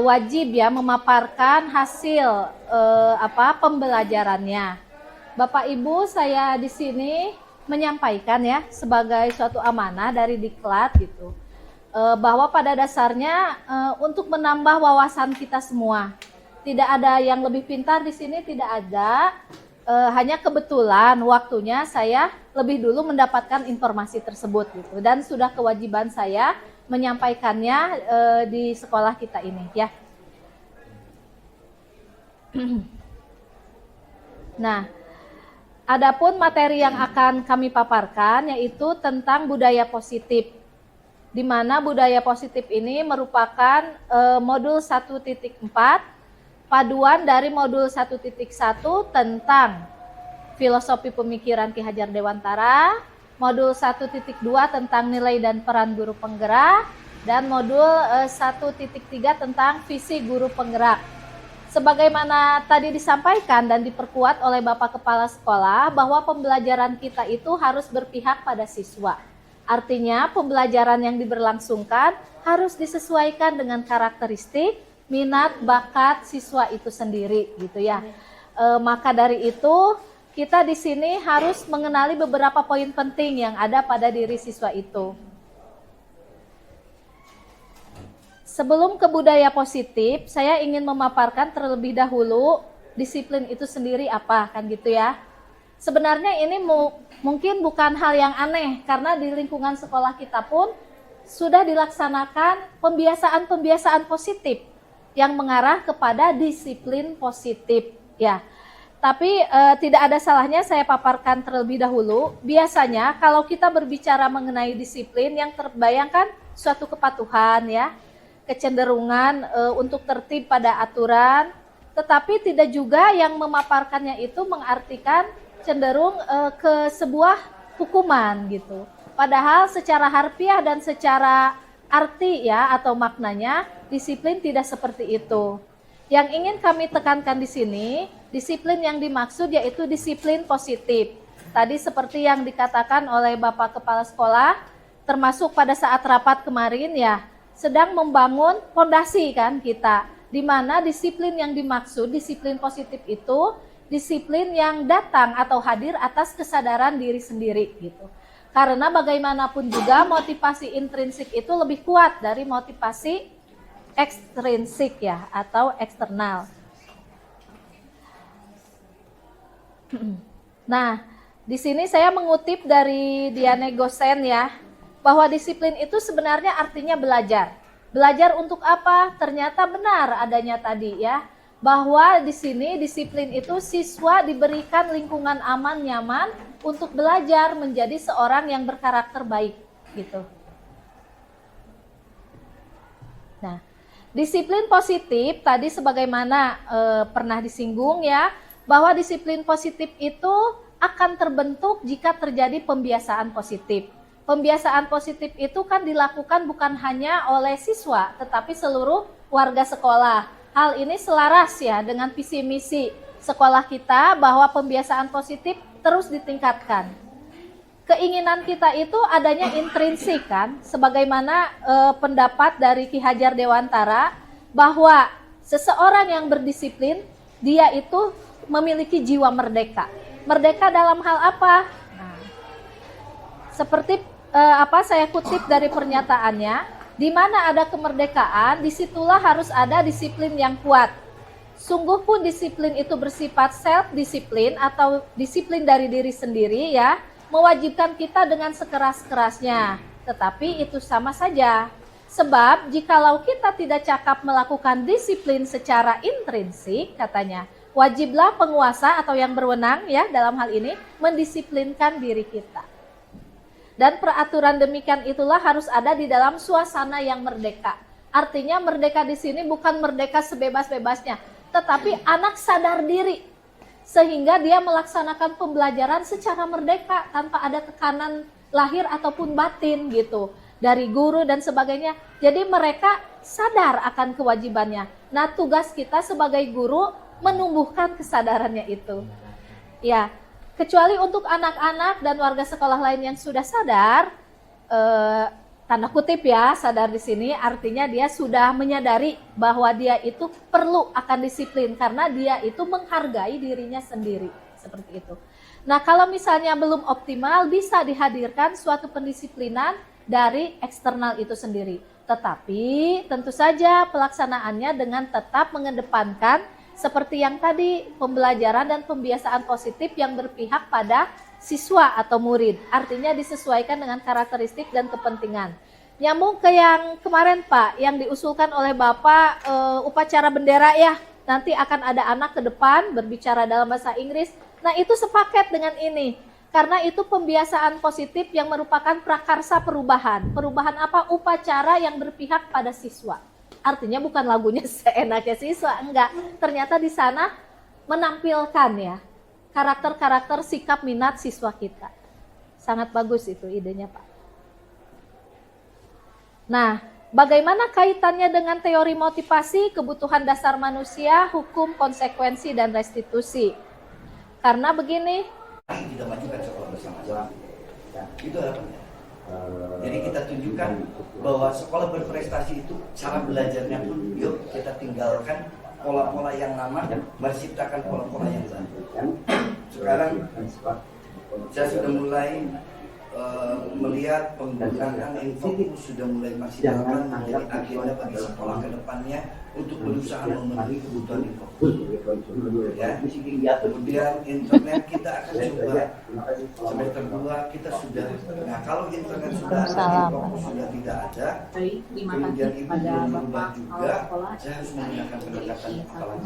Speaker 4: wajib ya memaparkan hasil pembelajarannya. Bapak Ibu, saya di sini menyampaikan ya sebagai suatu amanah dari Diklat gitu, bahwa pada dasarnya untuk menambah wawasan kita semua. Tidak ada yang lebih pintar di sini, tidak ada. Hanya kebetulan waktunya saya lebih dulu mendapatkan informasi tersebut gitu, dan sudah kewajiban saya menyampaikannya di sekolah kita ini ya. Nah, adapun materi yang akan kami paparkan yaitu tentang budaya positif, di mana budaya positif ini merupakan modul 1.4, paduan dari modul 1.1 tentang filosofi pemikiran Ki Hajar Dewantara, modul 1.2 tentang nilai dan peran guru penggerak, dan modul 1.3 tentang visi guru penggerak. Sebagaimana tadi disampaikan dan diperkuat oleh Bapak Kepala Sekolah, bahwa pembelajaran kita itu harus berpihak pada siswa. Artinya pembelajaran yang diberlangsungkan harus disesuaikan dengan karakteristik, minat, bakat siswa itu sendiri gitu ya. Maka dari itu kita di sini harus mengenali beberapa poin penting yang ada pada diri siswa itu. Sebelum ke budaya positif, saya ingin memaparkan terlebih dahulu disiplin itu sendiri apa, kan gitu ya. Sebenarnya ini mungkin bukan hal yang aneh, karena di lingkungan sekolah kita pun sudah dilaksanakan pembiasaan-pembiasaan positif yang mengarah kepada disiplin positif ya. Tapi tidak ada salahnya saya paparkan terlebih dahulu. Biasanya kalau kita berbicara mengenai disiplin, yang terbayangkan suatu kepatuhan ya, kecenderungan untuk tertib pada aturan, tetapi tidak juga yang memaparkannya itu mengartikan cenderung ke sebuah hukuman gitu. Padahal secara harfiah dan secara arti ya atau maknanya, disiplin tidak seperti itu. Yang ingin kami tekankan di sini, disiplin yang dimaksud yaitu disiplin positif. Tadi seperti yang dikatakan oleh Bapak Kepala Sekolah, termasuk pada saat rapat kemarin ya, sedang membangun fondasi kan kita, di mana disiplin yang dimaksud, disiplin positif itu disiplin yang datang atau hadir atas kesadaran diri sendiri gitu. Karena bagaimanapun juga motivasi intrinsik itu lebih kuat dari motivasi ekstrinsik ya atau eksternal. Nah, di sini saya mengutip dari Diane Gosen ya, bahwa disiplin itu sebenarnya artinya belajar. Belajar untuk apa? Ternyata benar adanya tadi ya, bahwa di sini disiplin itu siswa diberikan lingkungan aman, nyaman untuk belajar menjadi seorang yang berkarakter baik gitu. Nah, disiplin positif tadi sebagaimana pernah disinggung ya, bahwa disiplin positif itu akan terbentuk jika terjadi pembiasaan positif. Pembiasaan positif itu kan dilakukan bukan hanya oleh siswa, tetapi seluruh warga sekolah. Hal ini selaras ya dengan visi misi sekolah kita, bahwa pembiasaan positif terus ditingkatkan. Keinginan kita itu adanya intrinsik kan, sebagaimana pendapat dari Ki Hajar Dewantara, bahwa seseorang yang berdisiplin, dia itu memiliki jiwa merdeka. Merdeka dalam hal apa? Nah, seperti saya kutip dari pernyataannya, Di mana ada kemerdekaan, disitulah harus ada disiplin yang kuat. Sungguh pun disiplin itu bersifat self-disiplin atau disiplin dari diri sendiri ya, mewajibkan kita dengan sekeras-kerasnya. Tetapi itu sama saja. Sebab jikalau kita tidak cakap melakukan disiplin secara intrinsik, katanya, wajiblah penguasa atau yang berwenang ya dalam hal ini mendisiplinkan diri kita. Dan peraturan demikian itulah harus ada di dalam suasana yang merdeka. Artinya merdeka di sini bukan merdeka sebebas-bebasnya, tetapi anak sadar diri. Sehingga dia melaksanakan pembelajaran secara merdeka tanpa ada tekanan lahir ataupun batin gitu. Dari guru dan sebagainya. Jadi mereka sadar akan kewajibannya. Nah, tugas kita sebagai guru menumbuhkan kesadarannya itu. Ya, kecuali untuk anak-anak dan warga sekolah lain yang sudah sadar, tanda kutip ya, sadar di sini artinya dia sudah menyadari bahwa dia itu perlu akan disiplin karena dia itu menghargai dirinya sendiri, seperti itu. Nah, kalau misalnya belum optimal, bisa dihadirkan suatu pendisiplinan dari eksternal itu sendiri. Tetapi tentu saja pelaksanaannya dengan tetap mengedepankan seperti yang tadi, pembelajaran dan pembiasaan positif yang berpihak pada siswa atau murid. Artinya disesuaikan dengan karakteristik dan kepentingan. Nyambung ke yang kemarin Pak, yang diusulkan oleh Bapak upacara bendera ya. Nanti akan ada anak ke depan berbicara dalam bahasa Inggris. Nah, itu sepaket dengan ini. Karena itu pembiasaan positif yang merupakan prakarsa perubahan. Perubahan apa? Upacara yang berpihak pada siswa. Artinya bukan lagunya seenaknya siswa, enggak. Ternyata di sana menampilkan ya karakter-karakter sikap minat siswa kita. Sangat bagus itu idenya Pak. Nah, bagaimana kaitannya dengan teori motivasi, kebutuhan dasar manusia, hukum, konsekuensi, dan restitusi? Karena begini,
Speaker 1: kita majukan sekolah bersama-sama. Itu harapannya. Jadi kita tunjukkan bahwa sekolah berprestasi itu cara belajarnya pun yuk kita tinggalkan pola-pola yang lama, menciptakan pola-pola yang baru. Sekarang saya sudah mulai melihat penggunaan info sudah mulai maksimalkan menjadi agenda bagi sekolah ke depannya untuk berusaha memenuhi kebutuhan info. Ya, kemudian internet kita akan coba semester 2 kita sudah. Nah, kalau internet sudah ada, info sudah tidak ada, kemudian ibu belum berubah juga, saya harus menggunakan pendekatan apalagi.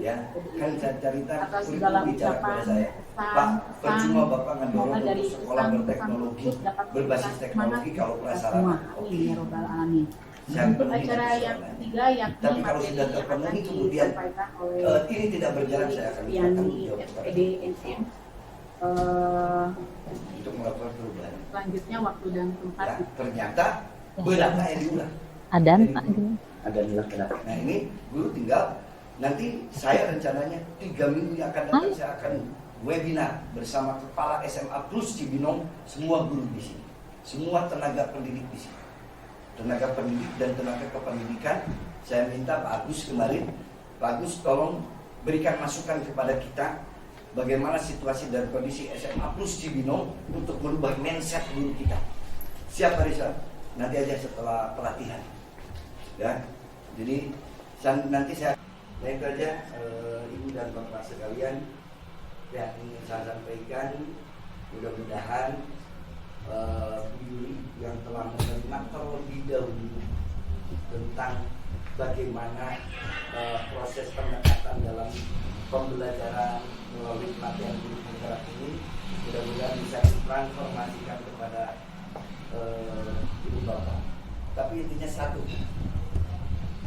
Speaker 1: Ya, kan cerita kurikulum bicara pada saya, Pak, percuma Bapak ngedorong untuk sekolah berteknologi, berbasis teknologi kalau prasarana.
Speaker 3: Untuk acara yang ketiga yakni
Speaker 1: tapi kalau sudah terpenuhi kemudian ini tidak berjalan, saya akan minta tanggung jawab
Speaker 3: FPDNM
Speaker 1: untuk melakukan perubahan.
Speaker 3: selanjutnya waktu dan tempat.
Speaker 1: Ya, ternyata beratnya yang diulang.
Speaker 4: Adan
Speaker 1: Pak.
Speaker 5: Ada nilai.
Speaker 1: Nah, ini guru tinggal nanti saya rencananya 3 minggu yang akan datang saya akan webinar bersama kepala SMA Plus Cibinong, semua guru di sini, semua tenaga pendidik di sini. Tenaga pendidik dan tenaga kependidikan, saya minta Pak Agus kemarin, Pak Agus tolong berikan masukan kepada kita bagaimana situasi dan kondisi SMA Plus Cibinong untuk merubah mindset guru kita. Siap Pak Rizal? Nanti aja setelah pelatihan. Ya, jadi nanti saya itu aja Ibu dan Bapak sekalian yang ingin saya sampaikan. Mudah-mudahan Yuri yang telah menerima terlebih dahulu tentang bagaimana proses pendekatan dalam pembelajaran melalui pelatihan guru penggerak ini mudah-mudahan bisa ditransformasikan kepada Ibu Bapak. Tapi intinya satu,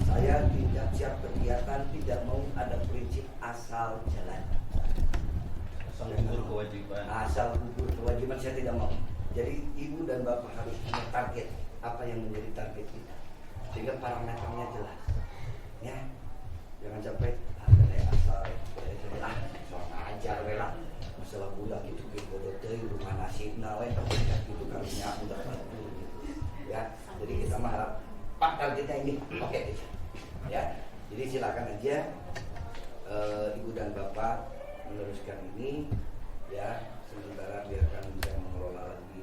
Speaker 1: saya tidak siap kegiatan, tidak mau ada prinsip asal jalan.
Speaker 6: Asal gugur kewajiban.
Speaker 1: Asal gugur kewajiban saya tidak mau. Jadi ibu dan bapak harus punya target, apa yang menjadi target kita, sehingga parameternya jelas. Ya, jangan sampai ada asal soal ajar lah, masalah budak itu bodoh rumah nasib nawe gitu kalinya aku dapat gitu. Ya, jadi kita mengharap Pak targetnya ini, oke. Ya, jadi silakan aja ibu dan bapak meneruskan ini, ya. Sementara biarkan bisa mengelola lagi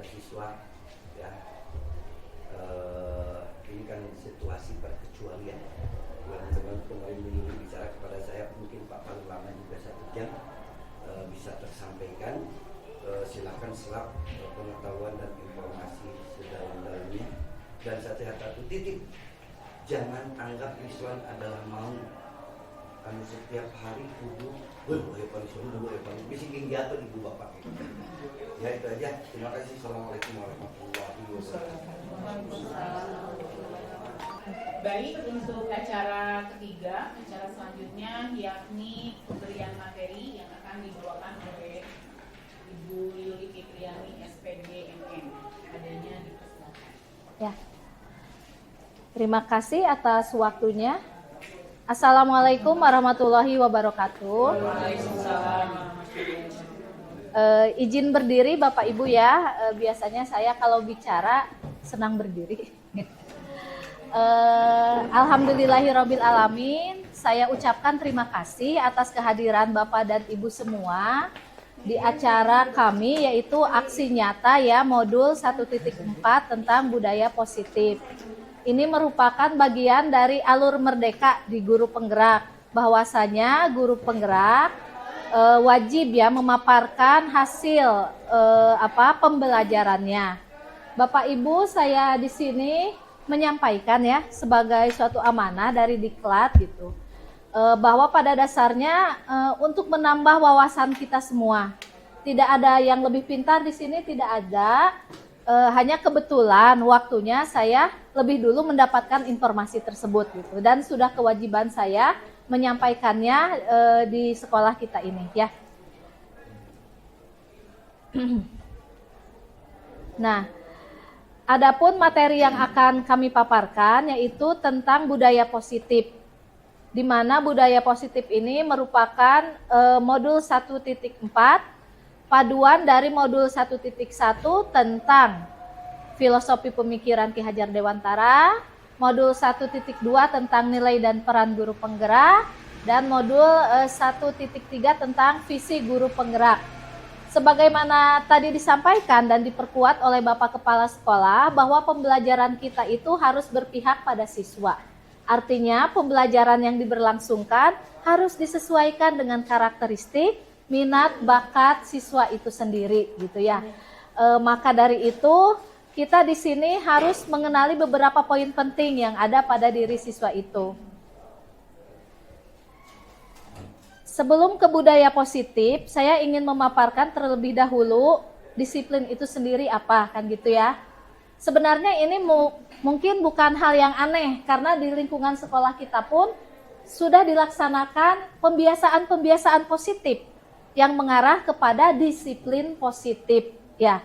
Speaker 1: siswa ya. Ini kan situasi perkecualian yang dengan kemarin ini bicara kepada saya, mungkin Pak paling lama juga 1 jam, bisa tersampaikan. Silakan serap pengetahuan dan informasi sedalam-dalamnya. Dan satu titik, jangan anggap Islam adalah mau kamu setiap hari kudu bisikin jatuh ibu bapak. Ya itu aja. Terima kasih. Assalamualaikum warahmatullahi wabarakatuh.
Speaker 3: Baik, untuk acara ketiga, acara selanjutnya yakni pemberian materi yang akan dibawakan oleh Ibu Yuli Fitriani, SPD MM. Adanya dipersilakan.
Speaker 4: Ya. Terima kasih atas waktunya. Assalamualaikum warahmatullahi wabarakatuh. Izin berdiri Bapak Ibu ya. Biasanya saya kalau bicara senang berdiri. Alhamdulillahirabbil alamin. Saya ucapkan terima kasih atas kehadiran Bapak dan Ibu semua di acara kami, yaitu aksi nyata ya modul 1.4 tentang budaya positif. Ini merupakan bagian dari alur merdeka di guru penggerak, bahwasanya guru penggerak wajib ya memaparkan hasil pembelajarannya. Bapak Ibu, saya di sini menyampaikan ya sebagai suatu amanah dari Diklat gitu, bahwa pada dasarnya untuk menambah wawasan kita semua. Tidak ada yang lebih pintar di sini, tidak ada. Hanya kebetulan waktunya saya lebih dulu mendapatkan informasi tersebut gitu, dan sudah kewajiban saya menyampaikannya di sekolah kita ini ya. Nah, adapun materi yang akan kami paparkan yaitu tentang budaya positif, di mana budaya positif ini merupakan modul 1.4 paduan dari modul 1.1 tentang filosofi pemikiran Ki Hajar Dewantara, modul 1.2 tentang nilai dan peran guru penggerak, dan modul 1.3 tentang visi guru penggerak. Sebagaimana tadi disampaikan dan diperkuat oleh Bapak Kepala Sekolah, bahwa pembelajaran kita itu harus berpihak pada siswa. Artinya pembelajaran yang diberlangsungkan harus disesuaikan dengan karakteristik, minat, bakat siswa itu sendiri gitu ya. Maka dari itu kita di sini harus mengenali beberapa poin penting yang ada pada diri siswa itu. Sebelum ke budaya positif, saya ingin memaparkan terlebih dahulu disiplin itu sendiri apa, kan gitu ya. Sebenarnya ini mungkin bukan hal yang aneh, karena di lingkungan sekolah kita pun sudah dilaksanakan pembiasaan-pembiasaan positif yang mengarah kepada disiplin positif ya.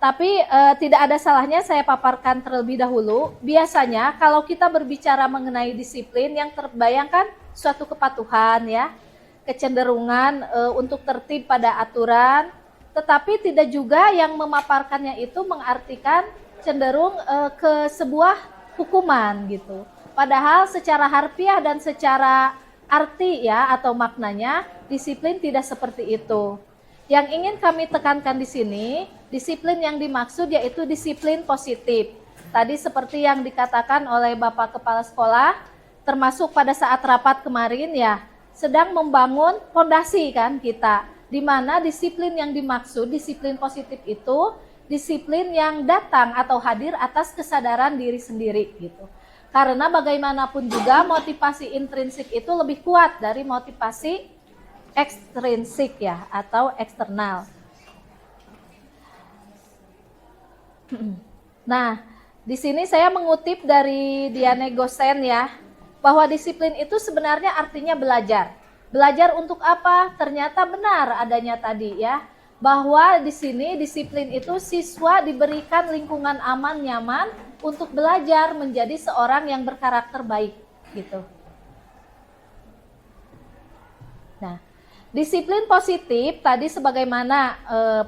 Speaker 4: Tapi tidak ada salahnya saya paparkan terlebih dahulu. Biasanya kalau kita berbicara mengenai disiplin, yang terbayangkan suatu kepatuhan ya, kecenderungan untuk tertib pada aturan, tetapi tidak juga yang memaparkannya itu mengartikan cenderung ke sebuah hukuman gitu. Padahal secara harfiah dan secara arti ya atau maknanya, disiplin tidak seperti itu. Yang ingin kami tekankan di sini, disiplin yang dimaksud yaitu disiplin positif. Tadi seperti yang dikatakan oleh Bapak Kepala Sekolah, termasuk pada saat rapat kemarin ya, sedang membangun fondasi kan kita, di mana disiplin yang dimaksud, disiplin positif itu, disiplin yang datang atau hadir atas kesadaran diri sendiri gitu. Karena bagaimanapun juga motivasi intrinsik itu lebih kuat dari motivasi ekstrinsik ya atau eksternal. Nah, di sini saya mengutip dari Diane Gosen ya, bahwa disiplin itu sebenarnya artinya belajar. Belajar untuk apa? Ternyata benar adanya tadi ya, bahwa di sini disiplin itu siswa diberikan lingkungan aman, nyaman untuk belajar menjadi seorang yang berkarakter baik gitu. Nah, disiplin positif tadi sebagaimana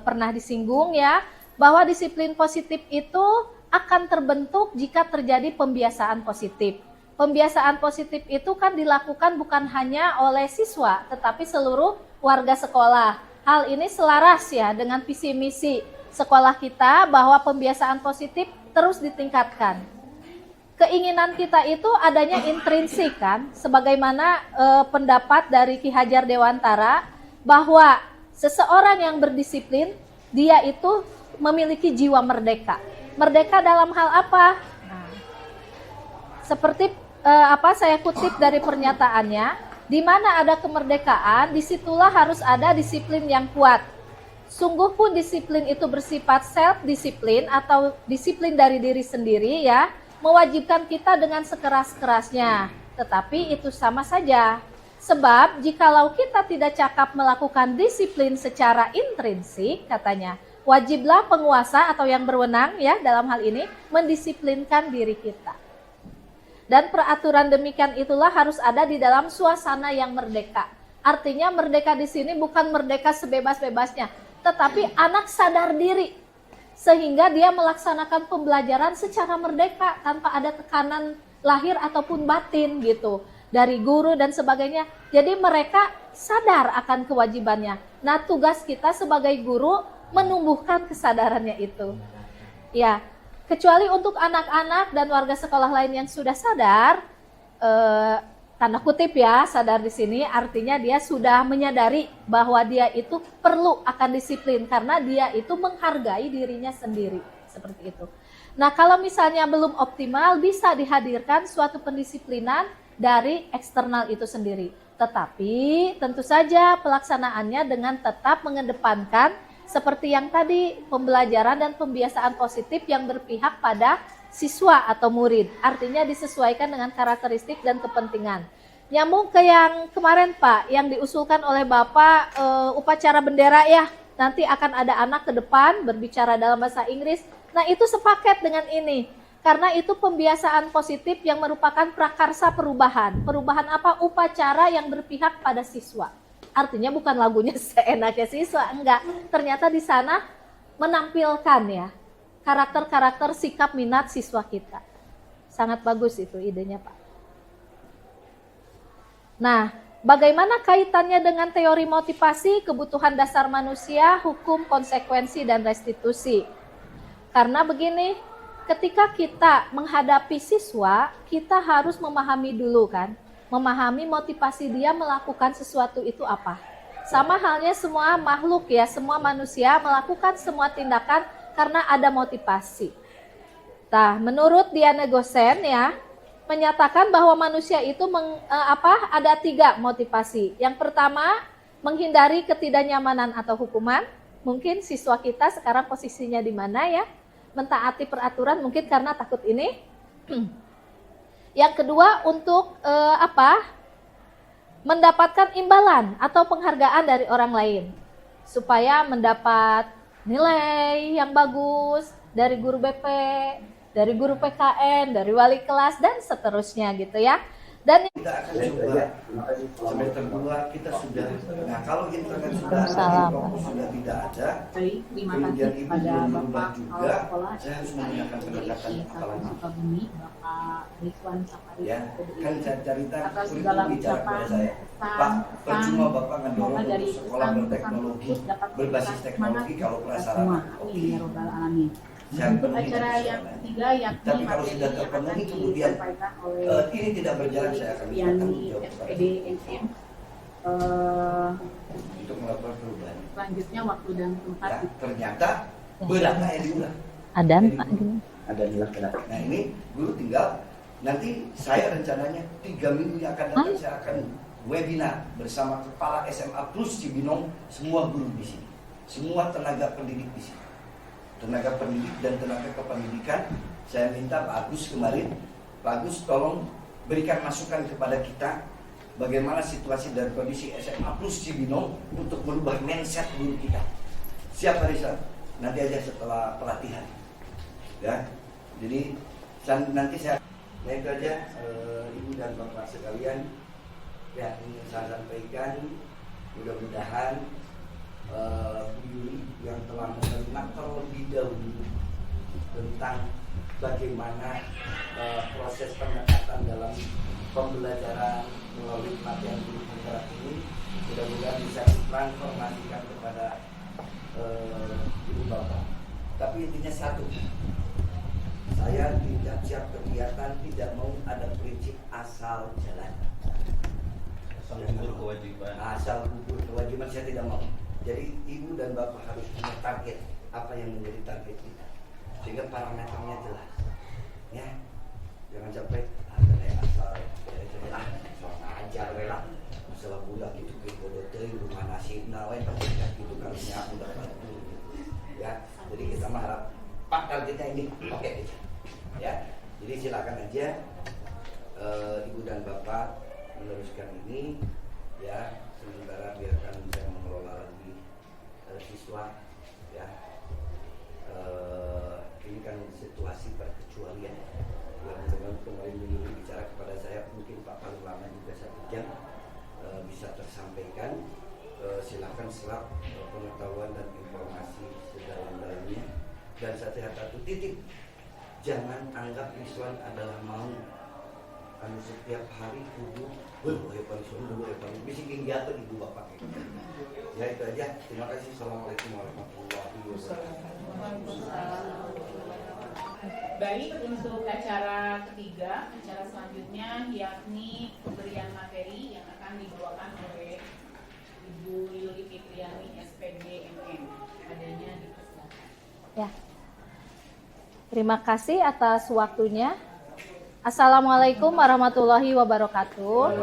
Speaker 4: pernah disinggung ya, bahwa disiplin positif itu akan terbentuk jika terjadi pembiasaan positif. Pembiasaan positif itu kan dilakukan bukan hanya oleh siswa, tetapi seluruh warga sekolah. Hal ini selaras ya dengan visi misi sekolah kita bahwa pembiasaan positif terus ditingkatkan. Keinginan kita itu adanya intrinsik kan, sebagaimana pendapat dari Ki Hajar Dewantara bahwa seseorang yang berdisiplin dia itu memiliki jiwa merdeka. Merdeka dalam hal apa? Nah, seperti saya kutip dari pernyataannya, di mana ada kemerdekaan, disitulah harus ada disiplin yang kuat. Sungguh pun disiplin itu bersifat self-disiplin atau disiplin dari diri sendiri ya, mewajibkan kita dengan sekeras-kerasnya. Tetapi itu sama saja. Sebab jikalau kita tidak cakap melakukan disiplin secara intrinsik, katanya, wajiblah penguasa atau yang berwenang ya dalam hal ini mendisiplinkan diri kita. Dan peraturan demikian itulah harus ada di dalam suasana yang merdeka. Artinya merdeka di sini bukan merdeka sebebas-bebasnya, tetapi anak sadar diri sehingga dia melaksanakan pembelajaran secara merdeka tanpa ada tekanan lahir ataupun batin gitu dari guru dan sebagainya. Jadi mereka sadar akan kewajibannya. Nah, tugas kita sebagai guru menumbuhkan kesadarannya itu. Ya, kecuali untuk anak-anak dan warga sekolah lain yang sudah sadar, tanda kutip ya, sadar di sini artinya dia sudah menyadari bahwa dia itu perlu akan disiplin karena dia itu menghargai dirinya sendiri, seperti itu. Nah, kalau misalnya belum optimal bisa dihadirkan suatu pendisiplinan dari eksternal itu sendiri. Tetapi tentu saja pelaksanaannya dengan tetap mengedepankan seperti yang tadi, pembelajaran dan pembiasaan positif yang berpihak pada siswa atau murid. Artinya disesuaikan dengan karakteristik dan kepentingan. Nyambung ke yang kemarin Pak, yang diusulkan oleh Bapak upacara bendera ya. Nanti akan ada anak ke depan berbicara dalam bahasa Inggris. Nah, itu sepaket dengan ini. Karena itu pembiasaan positif yang merupakan prakarsa perubahan. Perubahan apa? Upacara yang berpihak pada siswa. Artinya bukan lagunya seenaknya siswa, enggak. Ternyata di sana menampilkan ya karakter-karakter sikap minat siswa kita. Sangat bagus itu idenya Pak. Nah, bagaimana kaitannya dengan teori motivasi, kebutuhan dasar manusia, hukum, konsekuensi, dan restitusi? Karena begini, ketika kita menghadapi siswa, kita harus memahami dulu kan, memahami motivasi dia melakukan sesuatu itu apa. Sama halnya semua makhluk ya, semua manusia melakukan semua tindakan karena ada motivasi. Nah, menurut Diana Gosen ya, menyatakan bahwa manusia itu ada 3 motivasi. Yang pertama, menghindari ketidaknyamanan atau hukuman. Mungkin siswa kita sekarang posisinya di mana ya? Mentaati peraturan mungkin karena takut ini. Yang kedua, untuk mendapatkan imbalan atau penghargaan dari orang lain. Supaya mendapat nilai yang bagus dari guru BP, dari guru PKN, dari wali kelas, dan seterusnya gitu ya. Dan
Speaker 1: kita akan coba semester 2 kita sudah, nah kalau internet sudah tidak ada, kemudian ibu belum berubah juga, saya harus menggunakan pendekatan apalagi. Ya, kan saya cerita kurikulum bicara kepada saya, Pak, percuma Bapak ngedorong untuk sekolah berteknologi, berbasis teknologi kalau prasarana.
Speaker 3: Untuk acara yang ketiga yakni
Speaker 1: tapi kalau sudah terpenuhi kemudian ini tidak berjalan, saya akan minta tanggung jawab kepada
Speaker 3: SPDNM
Speaker 1: untuk melakukan perubahan.
Speaker 3: selanjutnya waktu dan tempat
Speaker 1: Ya, ternyata berapa yang diulang?
Speaker 4: Adan Pak gini.
Speaker 5: Ada dilak-dilak.
Speaker 1: Nah ini guru tinggal, nanti saya rencananya 3 minggu yang akan datang saya akan webinar bersama kepala SMA Plus Cibinong, semua guru di sini, semua tenaga pendidik di sini. Tenaga pendidik dan tenaga kependidikan, saya minta Pak Agus kemarin, Pak Agus tolong berikan masukan kepada kita bagaimana situasi dan kondisi SMA Plus Cibinong untuk merubah mindset guru kita. Siap Pak Rizal? Nanti aja setelah pelatihan. Ya, jadi nanti saya itu aja Ibu dan Bapak sekalian yang ingin saya sampaikan. Mudah-mudahan Yuli yang telah mengenal terlebih dahulu tentang bagaimana proses pendekatan dalam pembelajaran melalui pelatihan guru penggerak ini, mudah-mudahan bisa ditransformasikan kepada ibu bapak Tapi intinya satu, saya tidak siap kegiatan, tidak mau ada prinsip asal jalan.
Speaker 6: Asal gugur kewajiban.
Speaker 1: Asal gugur kewajiban saya tidak mau. Jadi ibu dan bapak harus punya target, apa yang menjadi target kita, sehingga parameternya jelas. Ya, jangan sampai ada asal soal ajar lah, masalah budak itu bodoh teh rumah nasib nawain pasti gitu karunya udah bantu gitu. Ya, jadi kita mah harap Pak targetnya ini oke aja. Ya, jadi silakan aja ibu dan bapak meneruskan ini ya, sementara biarkan saya mengelola lagi siswa ya. Ini kan situasi perkecualian yang kemarin dulu bicara kepada saya, mungkin Pak paling lama juga 1 jam bisa tersampaikan. Silakan serap pengetahuan dan informasi sedalam-dalamnya. Dan satu titik, jangan anggap Islam adalah mau anu setiap hari kudu bisikin dia tuh ibu bapak gitu. Ya itu aja. Terima kasih. Assalamualaikum warahmatullahi wabarakatuh.
Speaker 3: Baik, untuk acara ketiga, acara selanjutnya yakni pemberian materi yang akan dibawakan oleh Ibu Yuli Fitriani SPG MM. Adanya dipersilakan.
Speaker 4: Ya. Terima kasih atas waktunya. Assalamualaikum warahmatullahi wabarakatuh.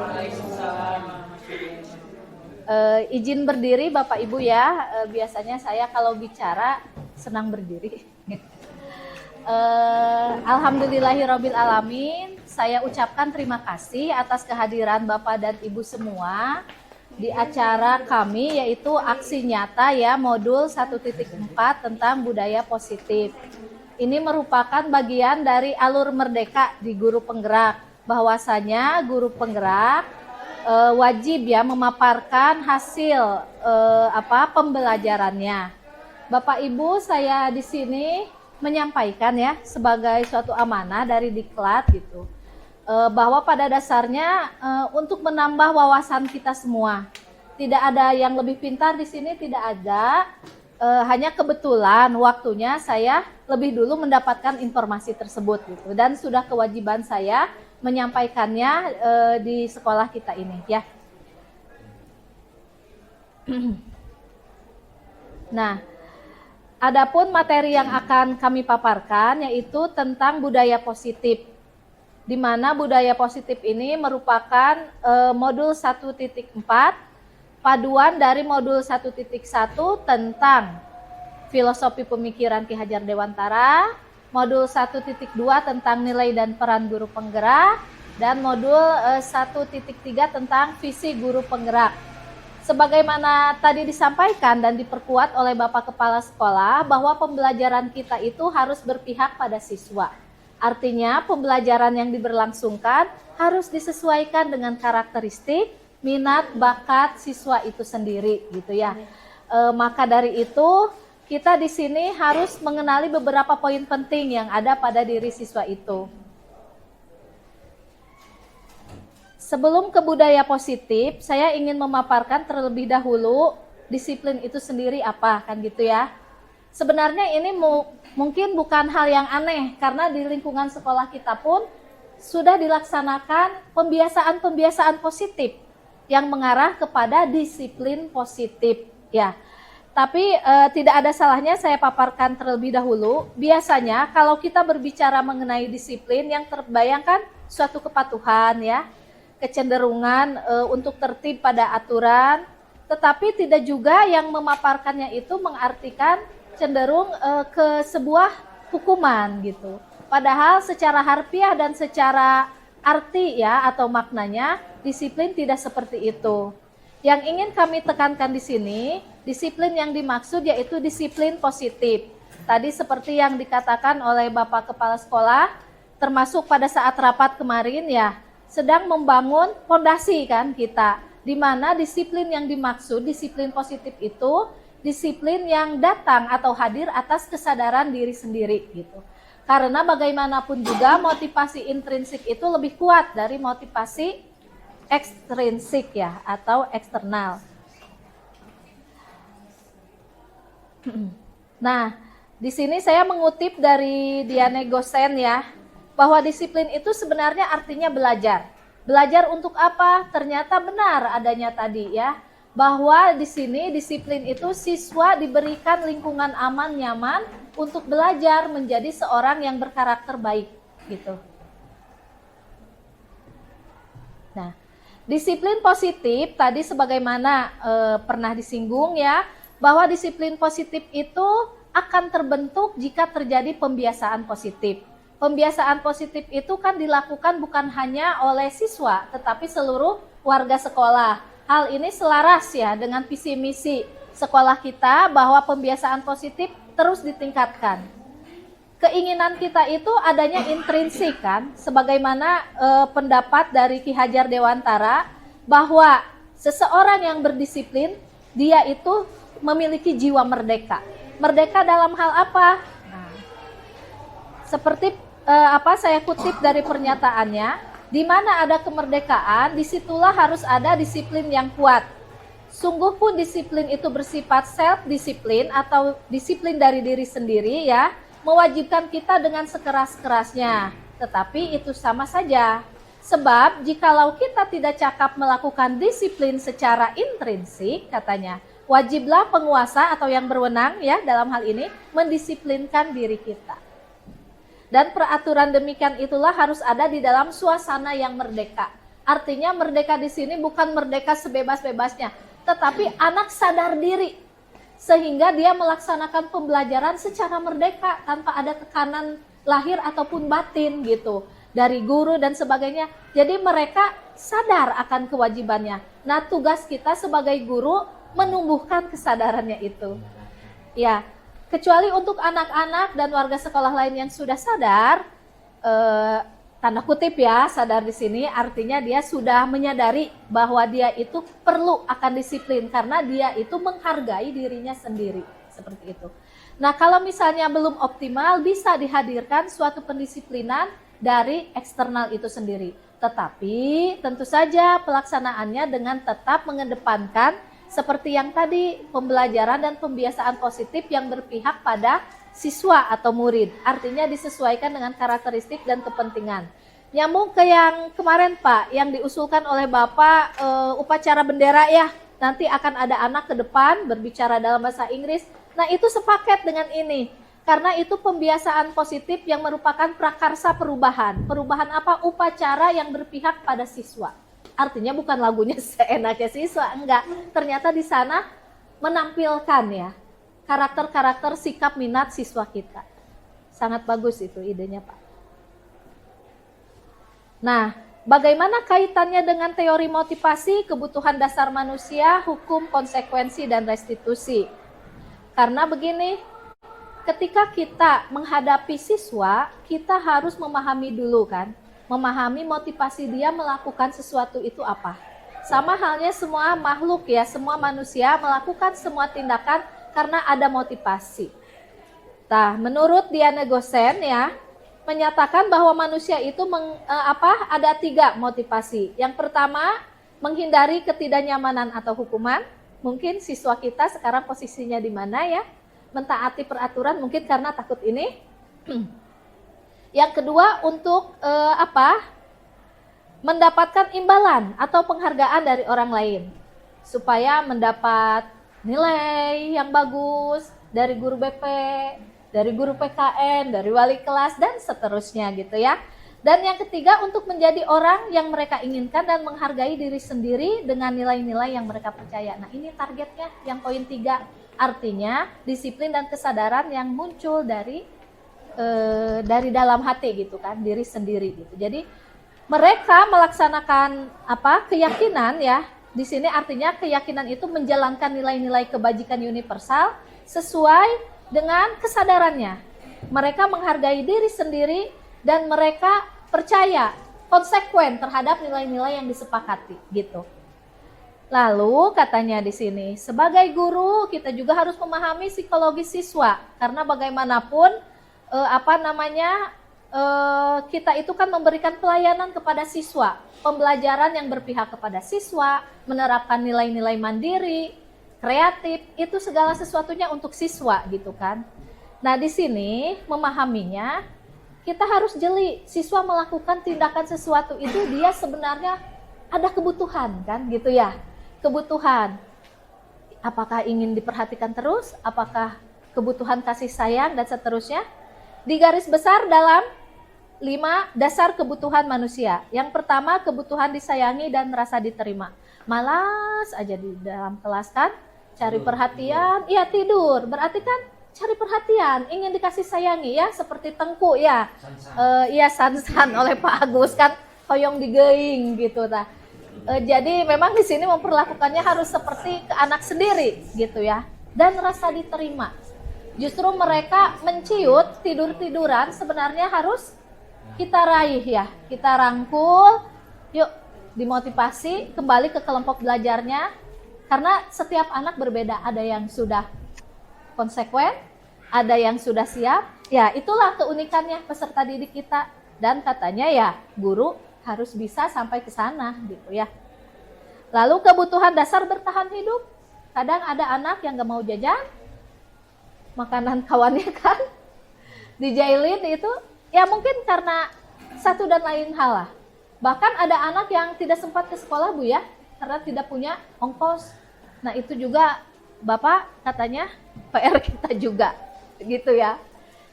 Speaker 4: Izin berdiri Bapak Ibu ya. Biasanya saya kalau bicara senang berdiri. Alhamdulillahirabbil alamin. Saya ucapkan terima kasih atas kehadiran Bapak dan Ibu semua di acara kami, yaitu aksi nyata ya modul 1.4 tentang budaya positif. Ini merupakan bagian dari alur merdeka di guru penggerak, bahwasanya guru penggerak wajib ya memaparkan hasil pembelajarannya. Bapak Ibu, saya di sini menyampaikan ya sebagai suatu amanah dari Diklat gitu, bahwa pada dasarnya untuk menambah wawasan kita semua. Tidak ada yang lebih pintar di sini, tidak ada. Hanya kebetulan waktunya saya lebih dulu mendapatkan informasi tersebut gitu, dan sudah kewajiban saya menyampaikannya di sekolah kita ini ya. Nah, adapun materi yang akan kami paparkan yaitu tentang budaya positif, di mana budaya positif ini merupakan modul 1.4 paduan dari modul 1.1 tentang filosofi pemikiran Ki Hajar Dewantara, modul 1.2 tentang nilai dan peran guru penggerak, dan modul 1.3 tentang visi guru penggerak. Sebagaimana tadi disampaikan dan diperkuat oleh Bapak Kepala Sekolah, bahwa pembelajaran kita itu harus berpihak pada siswa. Artinya pembelajaran yang diberlangsungkan harus disesuaikan dengan karakteristik, minat, bakat siswa itu sendiri gitu ya. Maka dari itu kita di sini harus mengenali beberapa poin penting yang ada pada diri siswa itu. Sebelum ke budaya positif, saya ingin memaparkan terlebih dahulu disiplin itu sendiri apa kan gitu ya. Sebenarnya ini mungkin bukan hal yang aneh, karena di lingkungan sekolah kita pun sudah dilaksanakan pembiasaan-pembiasaan positif yang mengarah kepada disiplin positif ya. Tapi tidak ada salahnya saya paparkan terlebih dahulu. Biasanya kalau kita berbicara mengenai disiplin, yang terbayangkan suatu kepatuhan ya, kecenderungan untuk tertib pada aturan, tetapi tidak juga yang memaparkannya itu mengartikan cenderung ke sebuah hukuman gitu. Padahal secara harfiah dan secara arti ya atau maknanya, disiplin tidak seperti itu. Yang ingin kami tekankan di sini, disiplin yang dimaksud yaitu disiplin positif. Tadi seperti yang dikatakan oleh Bapak Kepala Sekolah, termasuk pada saat rapat kemarin ya, sedang membangun fondasi kan kita, di mana disiplin yang dimaksud, disiplin positif itu, disiplin yang datang atau hadir atas kesadaran diri sendiri gitu. Karena bagaimanapun juga motivasi intrinsik itu lebih kuat dari motivasi ekstrinsik ya atau eksternal. Nah, di sini saya mengutip dari Diane Gosen ya, bahwa disiplin itu sebenarnya artinya belajar. Belajar untuk apa? Ternyata benar adanya tadi ya, bahwa di sini disiplin itu siswa diberikan lingkungan aman, nyaman untuk belajar menjadi seorang yang berkarakter baik gitu. Nah, disiplin positif tadi sebagaimana pernah disinggung ya, bahwa disiplin positif itu akan terbentuk jika terjadi pembiasaan positif. Pembiasaan positif itu kan dilakukan bukan hanya oleh siswa, tetapi seluruh warga sekolah. Hal ini selaras ya dengan visi misi sekolah kita bahwa pembiasaan positif terus ditingkatkan. Keinginan kita itu adanya intrinsik kan, sebagaimana pendapat dari Ki Hajar Dewantara bahwa seseorang yang berdisiplin dia itu memiliki jiwa merdeka. Merdeka dalam hal apa? Nah, seperti saya kutip dari pernyataannya, di mana ada kemerdekaan, disitulah harus ada disiplin yang kuat. Sungguh pun disiplin itu bersifat self-disiplin atau disiplin dari diri sendiri ya, mewajibkan kita dengan sekeras-kerasnya. Tetapi itu sama saja. Sebab jikalau kita tidak cakap melakukan disiplin secara intrinsik, katanya, wajiblah penguasa atau yang berwenang ya dalam hal ini mendisiplinkan diri kita. Dan peraturan demikian itulah harus ada di dalam suasana yang merdeka. Artinya merdeka di sini bukan merdeka sebebas-bebasnya, tetapi anak sadar diri. Sehingga dia melaksanakan pembelajaran secara merdeka tanpa ada tekanan lahir ataupun batin gitu. Dari guru dan sebagainya. Jadi mereka sadar akan kewajibannya. Nah, tugas kita sebagai guru menumbuhkan kesadarannya itu. Ya, kecuali untuk anak-anak dan warga sekolah lain yang sudah sadar, tanda kutip ya, sadar di sini artinya dia sudah menyadari bahwa dia itu perlu akan disiplin karena dia itu menghargai dirinya sendiri, seperti itu. Nah, kalau misalnya belum optimal, bisa dihadirkan suatu pendisiplinan dari eksternal itu sendiri. Tetapi tentu saja pelaksanaannya dengan tetap mengedepankan seperti yang tadi, pembelajaran dan pembiasaan positif yang berpihak pada siswa atau murid. Artinya disesuaikan dengan karakteristik dan kepentingan. Nyambung ke yang kemarin Pak, yang diusulkan oleh Bapak upacara bendera ya. Nanti akan ada anak ke depan berbicara dalam bahasa Inggris. Nah itu sepaket dengan ini. Karena itu pembiasaan positif yang merupakan prakarsa perubahan. Perubahan apa? Upacara yang berpihak pada siswa. Artinya bukan lagunya seenaknya siswa, enggak. Ternyata di sana menampilkan ya karakter-karakter sikap minat siswa kita. Sangat bagus itu idenya Pak. Nah, bagaimana kaitannya dengan teori motivasi, kebutuhan dasar manusia, hukum, konsekuensi, dan restitusi? Karena begini, ketika kita menghadapi siswa, kita harus memahami dulu kan, memahami motivasi dia melakukan sesuatu itu apa. Sama halnya semua makhluk ya, semua manusia melakukan semua tindakan karena ada motivasi. Nah, menurut Diane Gosen ya, menyatakan bahwa manusia itu ada 3 motivasi. Yang pertama, menghindari ketidaknyamanan atau hukuman. Mungkin siswa kita sekarang posisinya di mana ya? Mentaati peraturan mungkin karena takut ini. Yang kedua, untuk mendapatkan imbalan atau penghargaan dari orang lain. Supaya mendapat nilai yang bagus dari guru BP, dari guru PKN, dari wali kelas, dan seterusnya gitu ya. Dan yang ketiga, untuk menjadi orang yang mereka inginkan dan menghargai diri sendiri dengan nilai-nilai yang mereka percaya. Nah ini targetnya yang poin 3. Artinya disiplin dan kesadaran yang muncul dari dalam hati gitu kan, diri sendiri gitu. Jadi mereka melaksanakan keyakinan ya. Di sini artinya keyakinan itu menjalankan nilai-nilai kebajikan universal sesuai dengan kesadarannya. Mereka menghargai diri sendiri dan mereka percaya konsekuen terhadap nilai-nilai yang disepakati gitu. Lalu katanya di sini, sebagai guru kita juga harus memahami psikologi siswa karena bagaimanapun kita itu kan memberikan pelayanan kepada siswa, pembelajaran yang berpihak kepada siswa, menerapkan nilai-nilai mandiri, kreatif, itu segala sesuatunya untuk siswa gitu kan. Nah, di sini memahaminya kita harus jeli. Siswa melakukan tindakan sesuatu itu dia sebenarnya ada kebutuhan kan gitu ya. Kebutuhan. Apakah ingin diperhatikan terus? Apakah kebutuhan kasih sayang dan seterusnya? Di garis besar dalam 5 dasar kebutuhan manusia. Yang pertama, kebutuhan disayangi dan merasa diterima. Malas aja di dalam kelas kan, cari perhatian, iya tidur. Berarti kan cari perhatian, ingin dikasih sayangi ya, seperti Tengku ya. Iya san-san oleh Pak Agus kan, hoyong digeing gitu. Nah, jadi memang di sini memperlakukannya harus seperti ke anak sendiri gitu ya. Dan rasa diterima. Justru mereka menciut tidur-tiduran sebenarnya harus kita raih ya, kita rangkul, yuk dimotivasi kembali ke kelompok belajarnya. Karena setiap anak berbeda, ada yang sudah konsekuen, ada yang sudah siap. Ya itulah keunikannya peserta didik kita. Dan katanya ya guru harus bisa sampai ke sana gitu ya. Lalu kebutuhan dasar bertahan hidup. Kadang ada anak yang gak mau jajan, makanan kawannya kan dijailin itu, ya mungkin karena satu dan lain hal lah. Bahkan ada anak yang tidak sempat ke sekolah Bu ya, karena tidak punya ongkos. Nah itu juga Bapak katanya PR kita juga gitu ya.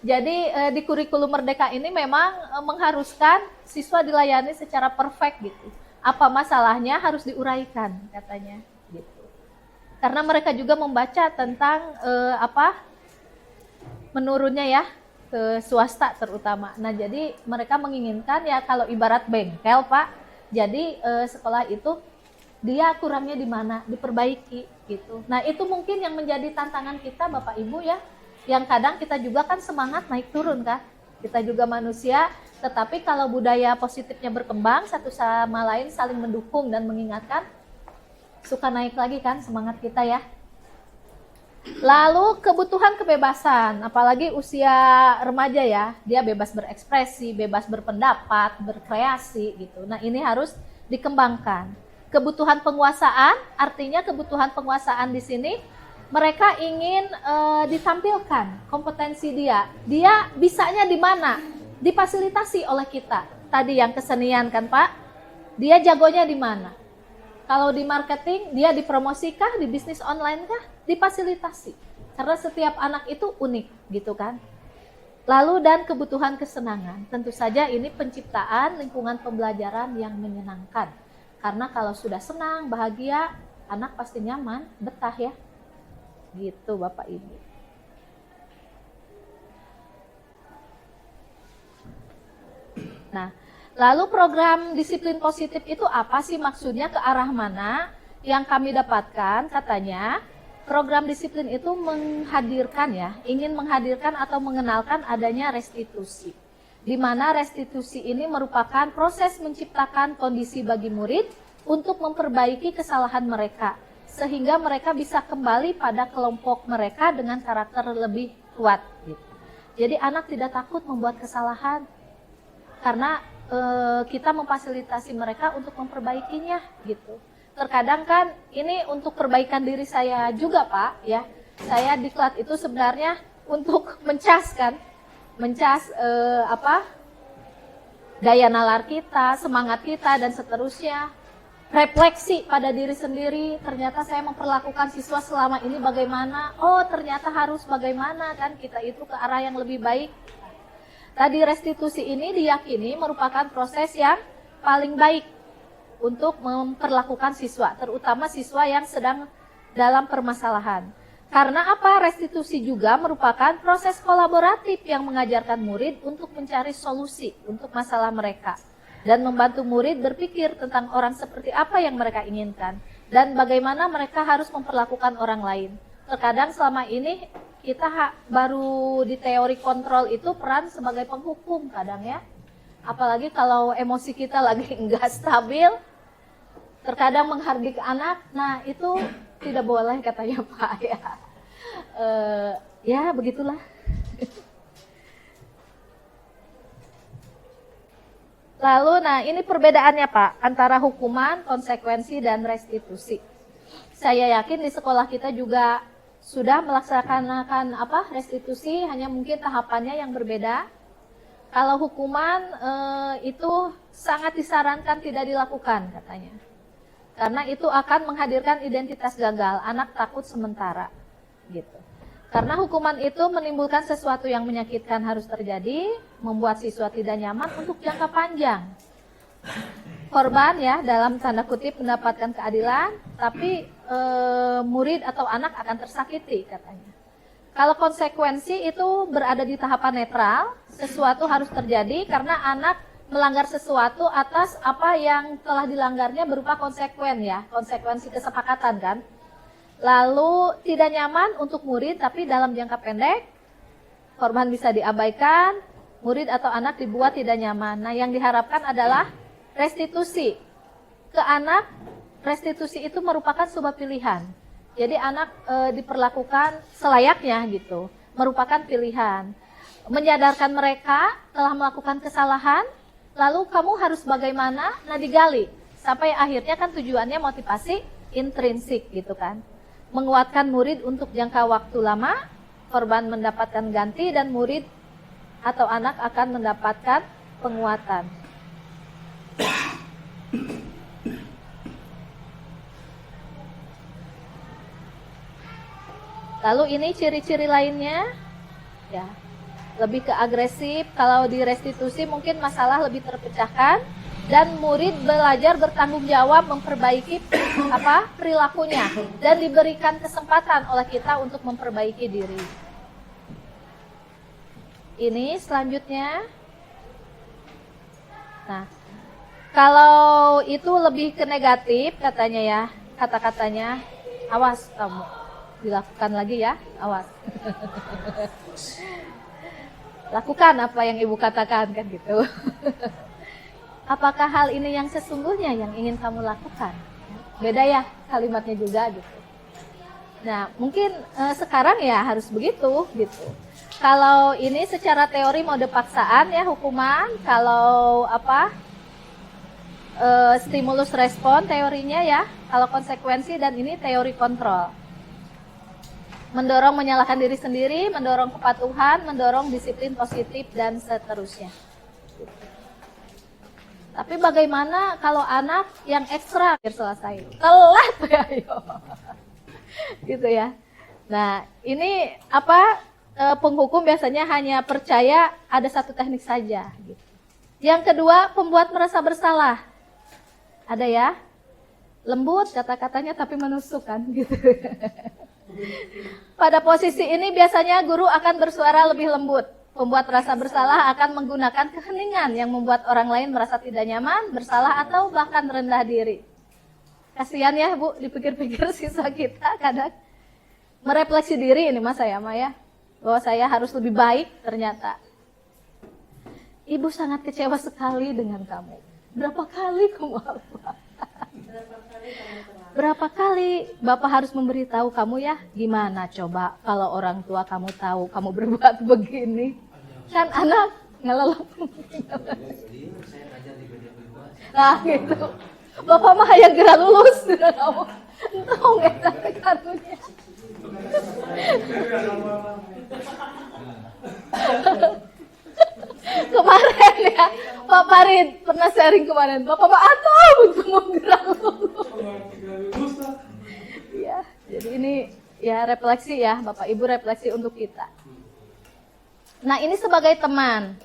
Speaker 4: Jadi di kurikulum Merdeka ini memang mengharuskan siswa dilayani secara perfect gitu. Apa masalahnya harus diuraikan katanya gitu. Karena mereka juga membaca tentang menurunnya ya ke swasta terutama. Nah jadi mereka menginginkan ya kalau ibarat bengkel Pak, jadi sekolah itu dia kurangnya di mana, diperbaiki gitu. Nah itu mungkin yang menjadi tantangan kita Bapak Ibu ya, yang kadang kita juga kan semangat naik turun kan, kita juga manusia, tetapi kalau budaya positifnya berkembang, satu sama lain saling mendukung dan mengingatkan, suka naik lagi kan semangat kita ya. Lalu kebutuhan kebebasan, apalagi usia remaja ya, dia bebas berekspresi, bebas berpendapat, berkreasi gitu. Nah ini harus dikembangkan. Kebutuhan penguasaan, artinya kebutuhan penguasaan di sini mereka ingin ditampilkan kompetensi dia bisanya di mana, difasilitasi oleh kita. Tadi yang kesenian kan Pak, dia jagonya di mana? Kalau di marketing, dia dipromosikah, di bisnis online kah? Difasilitasi. Karena setiap anak itu unik gitu kan. Lalu dan kebutuhan kesenangan. Tentu saja ini penciptaan lingkungan pembelajaran yang menyenangkan. Karena kalau sudah senang, bahagia, anak pasti nyaman, betah ya. Gitu Bapak Ibu. Nah, lalu program disiplin positif itu apa sih maksudnya, ke arah mana? Yang kami dapatkan katanya program disiplin itu menghadirkan ya, ingin menghadirkan atau mengenalkan adanya restitusi. Di mana restitusi ini merupakan proses menciptakan kondisi bagi murid untuk memperbaiki kesalahan mereka, sehingga mereka bisa kembali pada kelompok mereka dengan karakter lebih kuat. Gitu. Jadi anak tidak takut membuat kesalahan, karena kita memfasilitasi mereka untuk memperbaikinya gitu. Terkadang kan ini untuk perbaikan diri saya juga Pak ya. Saya diklat itu sebenarnya untuk mencas daya nalar kita, semangat kita dan seterusnya. Refleksi pada diri sendiri, ternyata saya memperlakukan siswa selama ini bagaimana? Oh, ternyata harus bagaimana kan kita itu ke arah yang lebih baik. Tadi restitusi ini diyakini merupakan proses yang paling baik untuk memperlakukan siswa, terutama siswa yang sedang dalam permasalahan. Karena apa? Restitusi juga merupakan proses kolaboratif yang mengajarkan murid untuk mencari solusi untuk masalah mereka dan membantu murid berpikir tentang orang seperti apa yang mereka inginkan dan bagaimana mereka harus memperlakukan orang lain. Terkadang selama ini kita baru di teori kontrol itu peran sebagai penghukum kadang ya. Apalagi kalau emosi kita lagi enggak stabil, terkadang menghargai ke anak, nah itu tidak boleh katanya Pak ya. Ya begitulah. Lalu nah ini perbedaannya Pak antara hukuman, konsekuensi dan restitusi. Saya yakin di sekolah kita juga sudah melaksanakan restitusi, hanya mungkin tahapannya yang berbeda. Kalau hukuman itu sangat disarankan tidak dilakukan katanya. Karena itu akan menghadirkan identitas gagal, anak takut sementara gitu. Karena hukuman itu menimbulkan sesuatu yang menyakitkan harus terjadi, membuat siswa tidak nyaman untuk jangka panjang. Korban ya dalam tanda kutip mendapatkan keadilan, tapi murid atau anak akan tersakiti katanya. Kalau konsekuensi itu berada di tahapan netral, sesuatu harus terjadi karena anak melanggar sesuatu atas apa yang telah dilanggarnya berupa konsekuen ya, konsekuensi kesepakatan kan. Lalu tidak nyaman untuk murid tapi dalam jangka pendek, korban bisa diabaikan, murid atau anak dibuat tidak nyaman. Nah yang diharapkan adalah restitusi ke anak. Restitusi itu merupakan sebuah pilihan. Jadi anak diperlakukan selayaknya gitu, merupakan pilihan. Menyadarkan mereka telah melakukan kesalahan, lalu kamu harus bagaimana? Nah digali, sampai akhirnya kan tujuannya motivasi intrinsik gitu kan. Menguatkan murid untuk jangka waktu lama, korban mendapatkan ganti dan murid atau anak akan mendapatkan penguatan. Lalu ini ciri-ciri lainnya, ya lebih ke agresif. Kalau di restitusi mungkin masalah lebih terpecahkan dan murid belajar bertanggung jawab memperbaiki perilakunya dan diberikan kesempatan oleh kita untuk memperbaiki diri. Ini selanjutnya. Nah, kalau itu lebih ke negatif katanya ya, kata-katanya, awas kamu. Dilakukan lagi ya, awas. Lakukan apa yang ibu katakan kan gitu. Apakah hal ini yang sesungguhnya yang ingin kamu lakukan? Beda ya kalimatnya juga gitu. Nah mungkin sekarang ya harus begitu gitu. Kalau ini secara teori mode paksaan ya hukuman, kalau stimulus respon teorinya ya, kalau konsekuensi dan ini teori kontrol. Mendorong menyalahkan diri sendiri, mendorong kepatuhan, mendorong disiplin positif, dan seterusnya. Tapi bagaimana kalau anak yang ekstra selesai? Telat ya, ayo. Gitu ya. Nah, ini penghukum biasanya hanya percaya ada satu teknik saja. Gitu. Yang kedua, pembuat merasa bersalah. Ada ya, lembut kata-katanya tapi menusuk kan gitu. Pada posisi ini biasanya guru akan bersuara lebih lembut. Pembuat rasa bersalah akan menggunakan keheningan yang membuat orang lain merasa tidak nyaman, bersalah atau bahkan rendah diri. Kasihan ya Bu, dipikir-pikir siswa kita kadang merefleksi diri ini Mas saya ya, bahwa saya harus lebih baik ternyata. Ibu sangat kecewa sekali dengan kamu. Berapa kali kamu apa? Berapa kali Bapak harus memberitahu kamu ya? Gimana coba kalau orang tua kamu tahu kamu berbuat begini? Kan anak ngelelep. Nah gitu. Bapak mah yang gerak lulus. Entong eta karunya. Kemarin ya, Pak Farid pernah sharing kemarin. Bapak mah atau untuk menggerak lulus. Ya, jadi ini ya refleksi ya, Bapak Ibu refleksi untuk kita. Nah ini sebagai teman,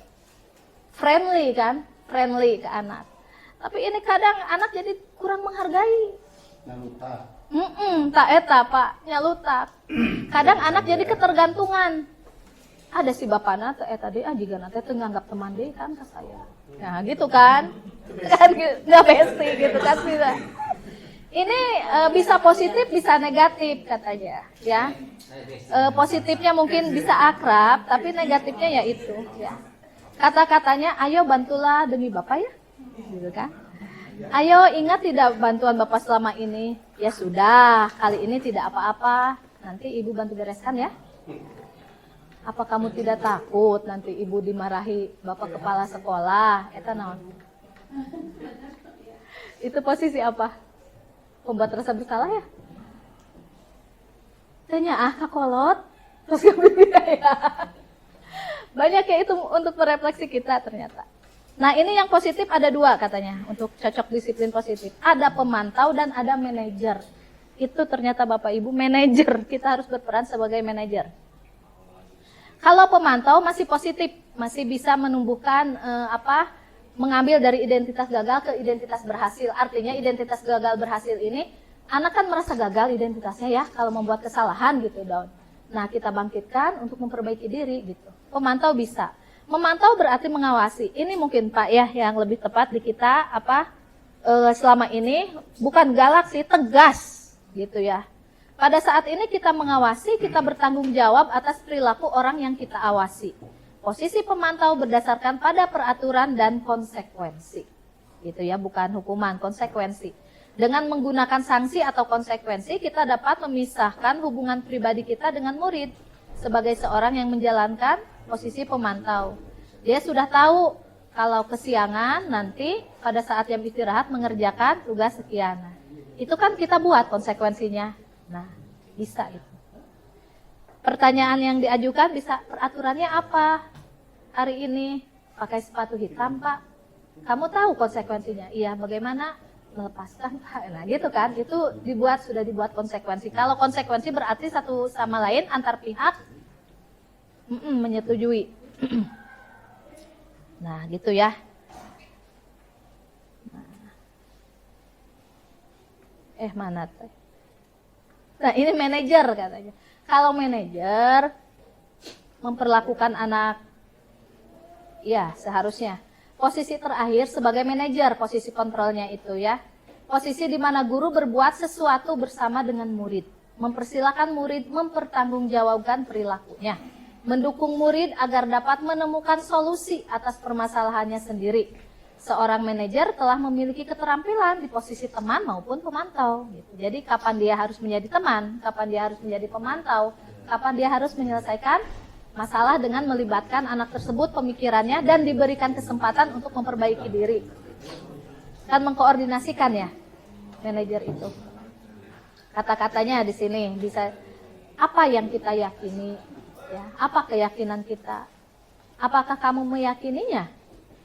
Speaker 4: friendly kan, friendly ke anak. Tapi ini kadang anak jadi kurang menghargai.
Speaker 1: Nyalutak.
Speaker 4: Tak eta Pak, nyalutak. Kadang anak jadi ketergantungan. Ada si bapakna teh eta deui jiga na teh teu nganggap teman deui kan ke saya. Nah gitu kan. Kan enggak besti gitu kan bisa. Ini bisa positif, bisa negatif katanya, ya. Positifnya mungkin bisa akrab, tapi negatifnya ya itu, ya. Kata-katanya, ayo bantulah demi Bapak ya, gitu kan. Ayo ingat tidak bantuan Bapak selama ini? Ya sudah, kali ini tidak apa-apa, nanti Ibu bantu bereskan ya. Apa kamu tidak takut nanti Ibu dimarahi Bapak kepala sekolah? Eta naon? Itu posisi apa? Pembuat rasa bersalah ya? Tanya kakolot. Terus kemudian ya. Banyak ya itu untuk merefleksi kita ternyata. Nah ini yang positif ada 2 katanya untuk cocok disiplin positif. Ada pemantau dan ada manajer. Itu ternyata Bapak Ibu manajer. Kita harus berperan sebagai manajer. Kalau pemantau masih positif, masih bisa menumbuhkan mengambil dari identitas gagal ke identitas berhasil. Artinya identitas gagal berhasil ini, anak kan merasa gagal identitasnya ya kalau membuat kesalahan gitu Daun. Nah kita bangkitkan untuk memperbaiki diri gitu. Pemantau bisa. Memantau berarti mengawasi. Ini mungkin Pak ya yang lebih tepat di kita selama ini bukan galak sih, tegas gitu ya. Pada saat ini kita mengawasi, kita bertanggung jawab atas perilaku orang yang kita awasi. Posisi pemantau berdasarkan pada peraturan dan konsekuensi. Gitu ya, bukan hukuman, konsekuensi. Dengan menggunakan sanksi atau konsekuensi, kita dapat memisahkan hubungan pribadi kita dengan murid sebagai seorang yang menjalankan posisi pemantau. Dia sudah tahu kalau kesiangan nanti pada saat jam istirahat mengerjakan tugas sekian. Itu kan kita buat konsekuensinya. Nah, bisa itu. Pertanyaan yang diajukan bisa, peraturannya apa? Hari ini pakai sepatu hitam, Pak. Kamu tahu konsekuensinya? Iya, bagaimana melepaskan, Pak? Nah, gitu kan. Itu sudah dibuat konsekuensi. Kalau konsekuensi berarti satu sama lain antar pihak menyetujui. Nah, gitu ya. Mana teh? Nah, ini manajer katanya. Kalau manajer memperlakukan anak, ya seharusnya. Posisi terakhir sebagai manajer, posisi kontrolnya itu ya. Posisi di mana guru berbuat sesuatu bersama dengan murid. Mempersilahkan murid mempertanggungjawabkan perilakunya. Mendukung murid agar dapat menemukan solusi atas permasalahannya sendiri. Seorang manajer telah memiliki keterampilan di posisi teman maupun pemantau. Gitu. Jadi kapan dia harus menjadi teman, kapan dia harus menjadi pemantau, kapan dia harus menyelesaikan masalah dengan melibatkan anak tersebut pemikirannya dan diberikan kesempatan untuk memperbaiki diri. Kan mengkoordinasikan ya manajer itu. Kata-katanya di sini bisa apa yang kita yakini, ya, apa keyakinan kita? Apakah kamu meyakininya?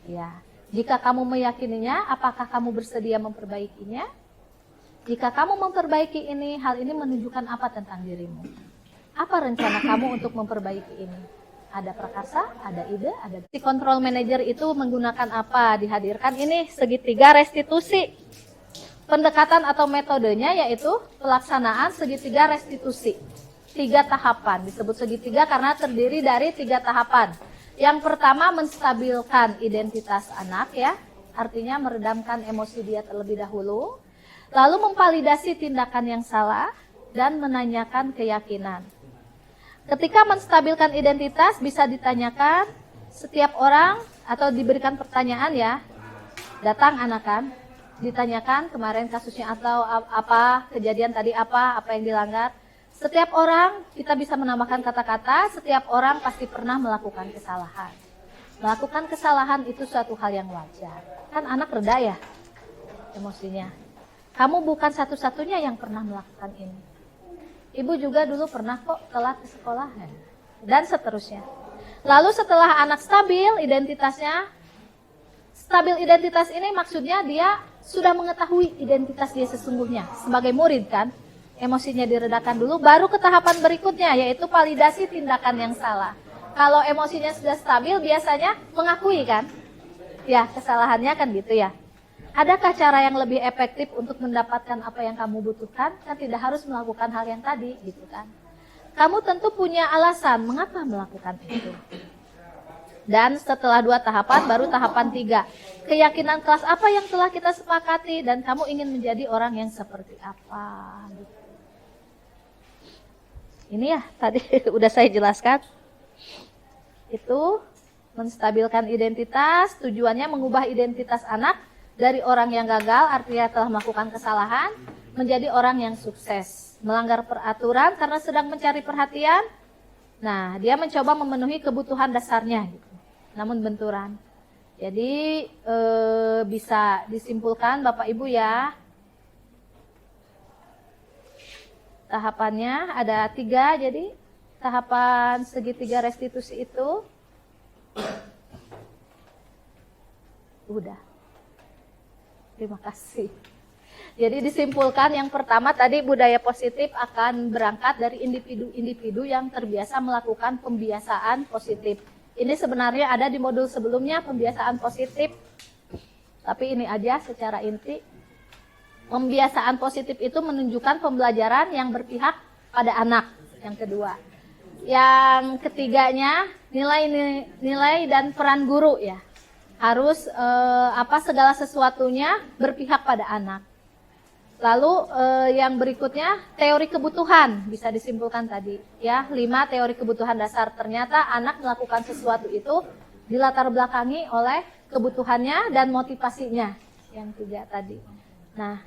Speaker 4: Ya. Jika kamu meyakininya, apakah kamu bersedia memperbaikinya? Jika kamu memperbaiki ini, hal ini menunjukkan apa tentang dirimu? Apa rencana kamu untuk memperbaiki ini? Ada prakarsa, ada ide, ada... Si control manager itu menggunakan apa? Dihadirkan ini segitiga restitusi. Pendekatan atau metodenya yaitu pelaksanaan segitiga restitusi. 3 tahapan, disebut segitiga karena terdiri dari 3 tahapan. Yang pertama menstabilkan identitas anak ya, artinya meredamkan emosi dia terlebih dahulu. Lalu memvalidasi tindakan yang salah dan menanyakan keyakinan. Ketika menstabilkan identitas bisa ditanyakan setiap orang atau diberikan pertanyaan ya. Datang anak kan, ditanyakan kemarin kasusnya atau apa, kejadian tadi apa yang dilanggar. Setiap orang, kita bisa menambahkan kata-kata, setiap orang pasti pernah melakukan kesalahan. Melakukan kesalahan itu suatu hal yang wajar. Kan anak reda ya emosinya. Kamu bukan satu-satunya yang pernah melakukan ini. Ibu juga dulu pernah kok telat ke sekolah. Dan seterusnya. Lalu setelah anak stabil identitasnya, stabil identitas ini maksudnya dia sudah mengetahui identitas dia sesungguhnya. Sebagai murid kan. Emosinya diredakan dulu, baru ke tahapan berikutnya, yaitu validasi tindakan yang salah. Kalau emosinya sudah stabil, biasanya mengakui kan? Ya, kesalahannya kan gitu ya. Adakah cara yang lebih efektif untuk mendapatkan apa yang kamu butuhkan? Kan tidak harus melakukan hal yang tadi, gitu kan? Kamu tentu punya alasan mengapa melakukan itu. Dan setelah 2 tahapan, baru tahapan 3. Keyakinan kelas apa yang telah kita sepakati, dan kamu ingin menjadi orang yang seperti apa, gitu. Ini ya, tadi udah saya jelaskan. Itu menstabilkan identitas, tujuannya mengubah identitas anak dari orang yang gagal, artinya telah melakukan kesalahan, menjadi orang yang sukses. Melanggar peraturan karena sedang mencari perhatian. Nah, dia mencoba memenuhi kebutuhan dasarnya, gitu. Namun benturan. Jadi bisa disimpulkan Bapak Ibu ya. Tahapannya ada 3, jadi tahapan segitiga restitusi itu udah. Terima kasih. Jadi disimpulkan yang pertama tadi budaya positif akan berangkat dari individu-individu yang terbiasa melakukan pembiasaan positif. Ini sebenarnya ada di modul sebelumnya pembiasaan positif. Tapi ini aja secara inti. Pembiasaan positif itu menunjukkan pembelajaran yang berpihak pada anak. Yang kedua. Yang ketiganya nilai dan peran guru ya. Harus segala sesuatunya berpihak pada anak. Lalu yang berikutnya teori kebutuhan bisa disimpulkan tadi ya 5 teori kebutuhan dasar. Ternyata anak melakukan sesuatu itu dilatar belakangi oleh kebutuhannya dan motivasinya yang 3 tadi. Nah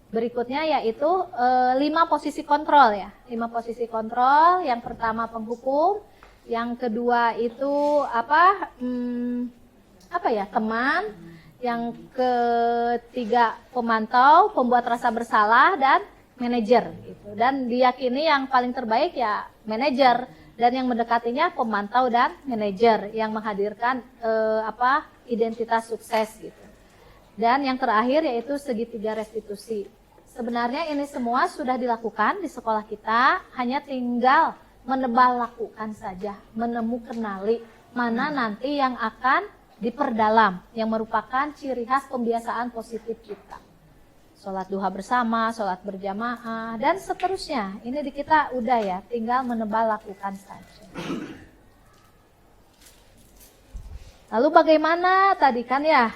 Speaker 4: berikutnya yaitu 5 posisi kontrol ya 5 posisi kontrol. Yang pertama penghukum, yang kedua itu teman. Yang ketiga pemantau, pembuat rasa bersalah, dan manajer gitu. Dan diyakini yang paling terbaik ya manajer, dan yang mendekatinya pemantau dan manajer yang menghadirkan identitas sukses gitu. Dan yang terakhir yaitu segitiga restitusi. Sebenarnya ini semua sudah dilakukan di sekolah kita, hanya tinggal menebal lakukan saja, menemukan kenali mana nanti yang akan diperdalam, yang merupakan ciri khas pembiasaan positif kita. Sholat duha bersama, sholat berjamaah, dan seterusnya. Ini di kita udah ya, tinggal menebal lakukan saja. Lalu bagaimana tadi kan ya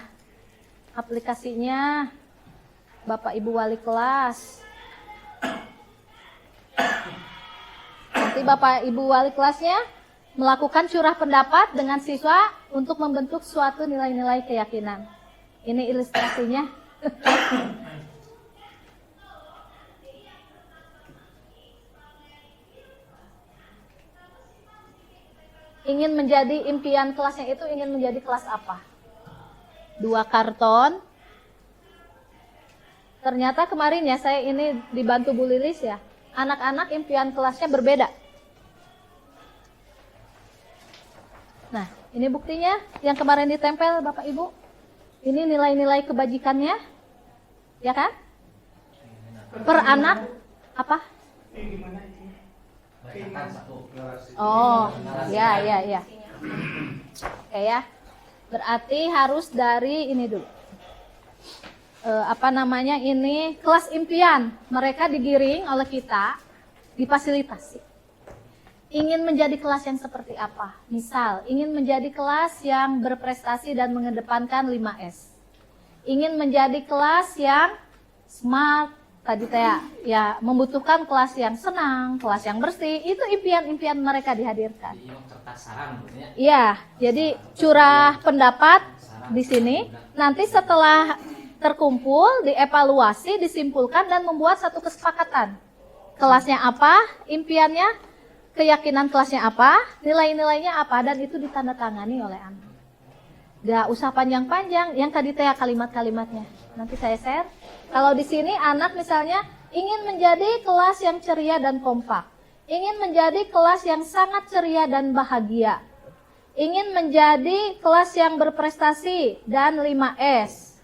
Speaker 4: aplikasinya Bapak Ibu wali kelas. Nanti Bapak Ibu wali kelasnya melakukan curah pendapat dengan siswa untuk membentuk suatu nilai-nilai keyakinan. Ini ilustrasinya. Ingin menjadi impian kelasnya itu ingin menjadi kelas apa? 2 karton. Ternyata kemarin ya saya ini dibantu Bu Lilis ya. Anak-anak impian kelasnya berbeda. Nah, ini buktinya yang kemarin ditempel Bapak Ibu. Ini nilai-nilai kebajikannya. Ya kan? Per anak apa? Oh, ya. Oke ya. Berarti harus dari ini dulu. Ini kelas impian. Mereka digiring oleh kita, difasilitasi. Ingin menjadi kelas yang seperti apa? Misal, ingin menjadi kelas yang berprestasi dan mengedepankan 5S. Ingin menjadi kelas yang smart, tadi ya membutuhkan kelas yang senang, kelas yang bersih. Itu impian-impian mereka dihadirkan. Iya, jadi curah pendapat di sini. Nanti setelah terkumpul, dievaluasi, disimpulkan dan membuat satu kesepakatan. Kelasnya apa? Impiannya? Keyakinan kelasnya apa, nilai-nilainya apa, dan itu ditandatangani oleh anak. Gak usah panjang-panjang, yang tadi kalimat-kalimatnya. Nanti saya share. Kalau di sini anak misalnya ingin menjadi kelas yang ceria dan kompak. Ingin menjadi kelas yang sangat ceria dan bahagia. Ingin menjadi kelas yang berprestasi dan 5S.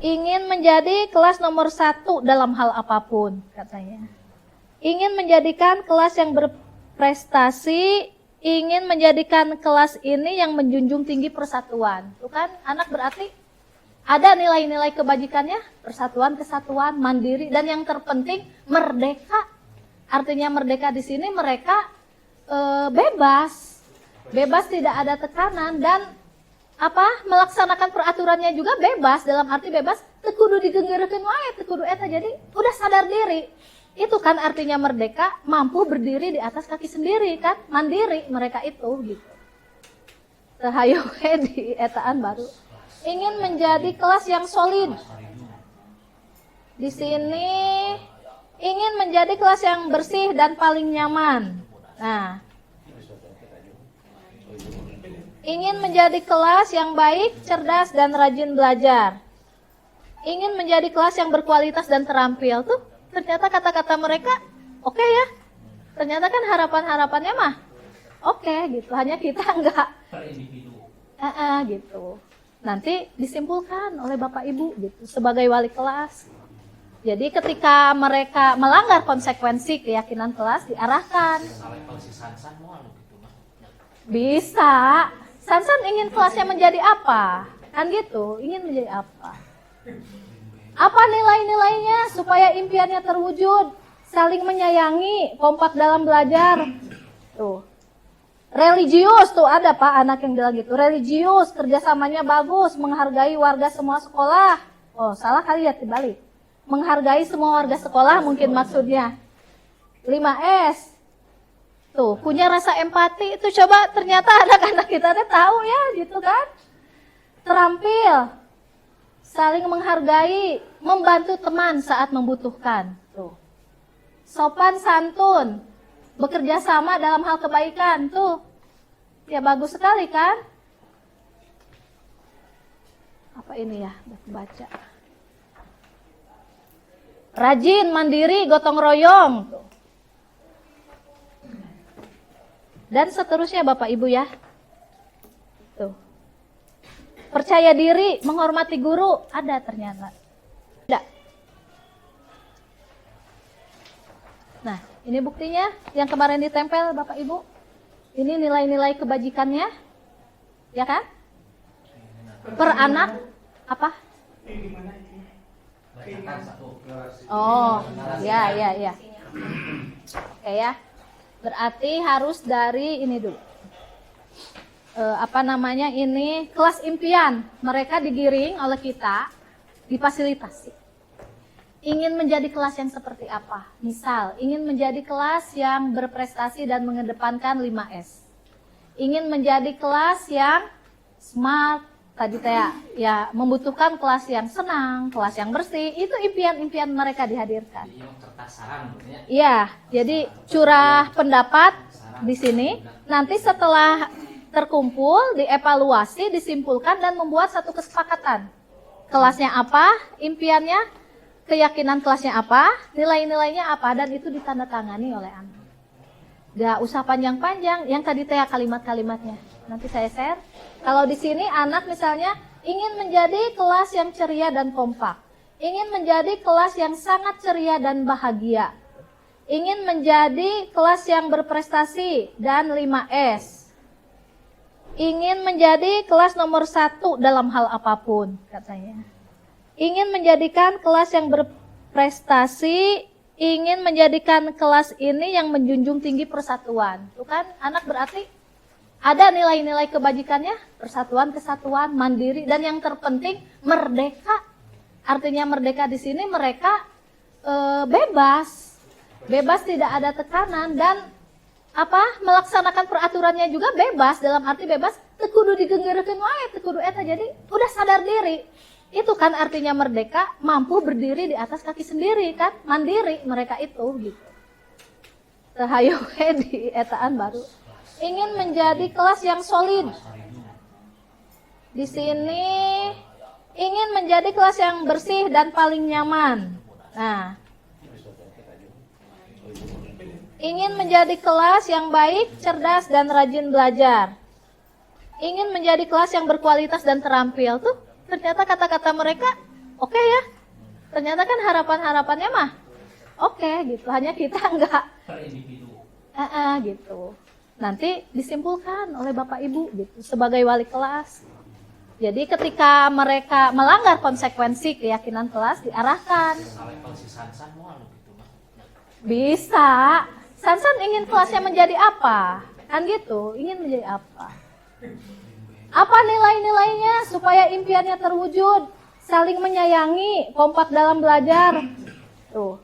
Speaker 4: Ingin menjadi kelas nomor 1 dalam hal apapun, katanya. Ingin menjadikan kelas yang berprestasi, ingin menjadikan kelas ini yang menjunjung tinggi persatuan. Itu kan anak berarti ada nilai-nilai kebajikannya, persatuan, kesatuan, mandiri, dan yang terpenting merdeka. Artinya merdeka di sini mereka bebas tidak ada tekanan, dan melaksanakan peraturannya juga bebas, dalam arti bebas tekudu digenggerekeun wae, tekudu eta, jadi udah sadar diri. Itu kan artinya merdeka, mampu berdiri di atas kaki sendiri kan, mandiri mereka itu gitu. Rahayu di etaan baru. Ingin menjadi kelas yang solid. Di sini ingin menjadi kelas yang bersih dan paling nyaman. Nah, ingin menjadi kelas yang baik, cerdas dan rajin belajar. Ingin menjadi kelas yang berkualitas dan terampil tuh. Ternyata kata-kata mereka Oke ya. Ternyata kan harapan-harapannya mah oke gitu. Hanya kita enggak
Speaker 6: Per individu.
Speaker 4: gitu. Nanti disimpulkan oleh Bapak Ibu gitu sebagai wali kelas. Jadi ketika mereka melanggar konsekuensi keyakinan kelas diarahkan.
Speaker 6: Salevel si Sansan moal gitu mah.
Speaker 4: Bisa. Sansan ingin kelasnya menjadi apa? Kan gitu, ingin menjadi apa? Apa nilai-nilainya supaya impiannya terwujud? Saling menyayangi, kompak dalam belajar. Tuh. Religius tuh ada Pak anak yang bilang gitu. Religius, kerjasamanya bagus, menghargai warga semua sekolah. Oh, salah kali ya dibalik. Menghargai semua warga sekolah mungkin maksudnya. 5S. Tuh, punya rasa empati itu coba ternyata anak-anak kita tahu ya gitu kan. Terampil, saling menghargai, membantu teman saat membutuhkan. Tuh. Sopan santun, bekerja sama dalam hal kebaikan. Tuh, ya bagus sekali kan? Apa ini ya, baca. Rajin, mandiri, gotong royong. Tuh. Dan seterusnya Bapak Ibu ya. Tuh. Percaya diri, menghormati guru, ada ternyata. Ada. Nah, ini buktinya yang kemarin ditempel Bapak Ibu. Ini nilai-nilai kebajikannya. Ya kan? Per anak apa?
Speaker 6: Bacakan satu.
Speaker 4: Oh, ya. Oke ya. Berarti harus dari ini dulu. Ini kelas impian. Mereka digiring oleh kita, difasilitasi. Ingin menjadi kelas yang seperti apa? Misal, ingin menjadi kelas yang berprestasi dan mengedepankan 5S. Ingin menjadi kelas yang smart, tadi ya membutuhkan kelas yang senang, kelas yang bersih. Itu impian-impian mereka dihadirkan.
Speaker 6: Jadi yang kertas saran maksudnya.
Speaker 4: Iya, jadi curah pendapat di sini. Nanti setelah terkumpul, dievaluasi, disimpulkan dan membuat satu kesepakatan. Kelasnya apa, impiannya, keyakinan kelasnya apa, nilai-nilainya apa, dan itu ditandatangani oleh anak. Gak usah panjang-panjang, yang tadi kalimat-kalimatnya. Nanti saya share. Kalau di sini anak misalnya ingin menjadi kelas yang ceria dan kompak. Ingin menjadi kelas yang sangat ceria dan bahagia. Ingin menjadi kelas yang berprestasi dan 5S. Ingin menjadi kelas nomor 1 dalam hal apapun, katanya. Ingin menjadikan kelas yang berprestasi, ingin menjadikan kelas ini yang menjunjung tinggi persatuan. Itu kan anak berarti ada nilai-nilai kebajikannya, persatuan, kesatuan, mandiri, dan yang terpenting merdeka. Artinya merdeka di sini mereka bebas, tidak ada tekanan dan melaksanakan peraturannya juga bebas. Dalam arti bebas, teu kudu digenggeurkeun wae, teu kudu eta. Jadi udah sadar diri. Itu kan artinya merdeka, mampu berdiri di atas kaki sendiri kan, mandiri mereka itu gitu. Rahayu di etaan baru. Ingin menjadi kelas yang solid. Di sini ingin menjadi kelas yang bersih dan paling nyaman. Nah, ingin menjadi kelas yang baik, cerdas dan rajin belajar. Ingin menjadi kelas yang berkualitas dan terampil. Tuh, ternyata kata-kata mereka oke ya. Ternyata kan harapan-harapannya mah oke gitu. Hanya kita enggak
Speaker 6: Per individu.
Speaker 4: gitu. Nanti disimpulkan oleh Bapak Ibu gitu sebagai wali kelas. Jadi ketika mereka melanggar konsekuensi keyakinan kelas diarahkan.
Speaker 6: Salevel si Sansan moal gitu mah.
Speaker 4: Bisa. Sansan ingin kelasnya menjadi apa? Kan gitu, ingin menjadi apa? Apa nilai-nilainya supaya impiannya terwujud? Saling menyayangi, kompak dalam belajar. Tuh.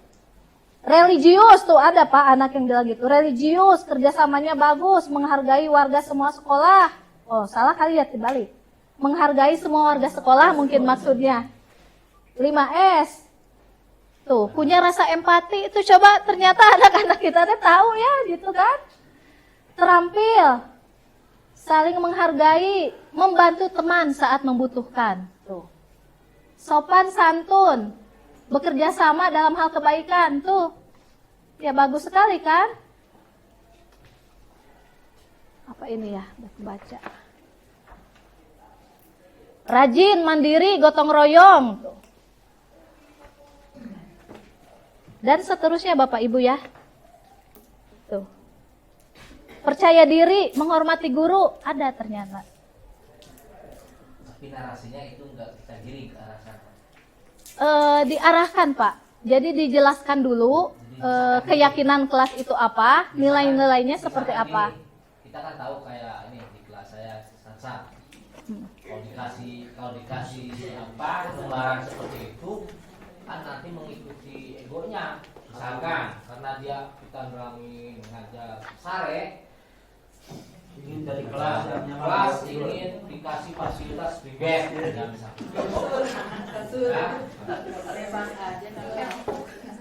Speaker 4: Religius tuh ada Pak anak yang bilang gitu. Religius, kerjasamanya bagus, menghargai warga semua sekolah. Oh, salah kali ya dibalik. Menghargai semua warga sekolah mungkin maksudnya. 5S. Tuh, punya rasa empati itu coba ternyata anak-anak kita tahu ya gitu kan. Terampil, saling menghargai, membantu teman saat membutuhkan. Tuh. Sopan santun, bekerja sama dalam hal kebaikan. Tuh, Ya bagus sekali kan? Apa ini ya? Baca. Rajin, mandiri, gotong royong. Dan seterusnya Bapak Ibu ya. Tuh. Percaya diri, menghormati guru, ada ternyata.
Speaker 6: Tapi narasinya itu enggak kita giring ke arah sana.
Speaker 4: Diarahkan Pak. Jadi dijelaskan dulu keyakinan kelas itu apa, nilai-nilainya seperti apa.
Speaker 6: Kita kan tahu kayak ini di kelas saya Sansan. Kalau dikasih apa lembaran seperti itu kan nanti mengikuti egonya. Misalkan karena dia kita nerangin mengajar sare ingin dari kelas ingin dikasih fasilitas pribadi ya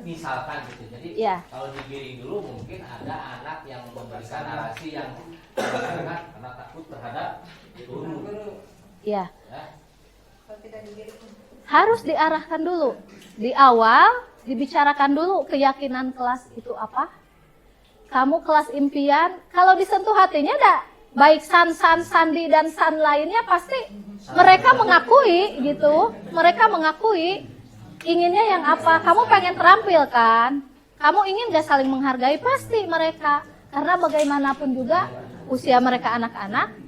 Speaker 6: misalkan gitu. Jadi kalau digiring dulu mungkin ada anak yang memberikan narasi yang karena takut terhadap guru.
Speaker 4: Iya. Harus diarahkan dulu. Di awal dibicarakan dulu keyakinan kelas itu apa. Kamu kelas impian, kalau disentuh hatinya baik San, Sandi dan San lainnya pasti mereka mengakui gitu. Mereka mengakui inginnya yang apa. Kamu pengen terampil kan? Kamu ingin gak saling menghargai? Pasti mereka. Karena bagaimanapun juga usia mereka anak-anak.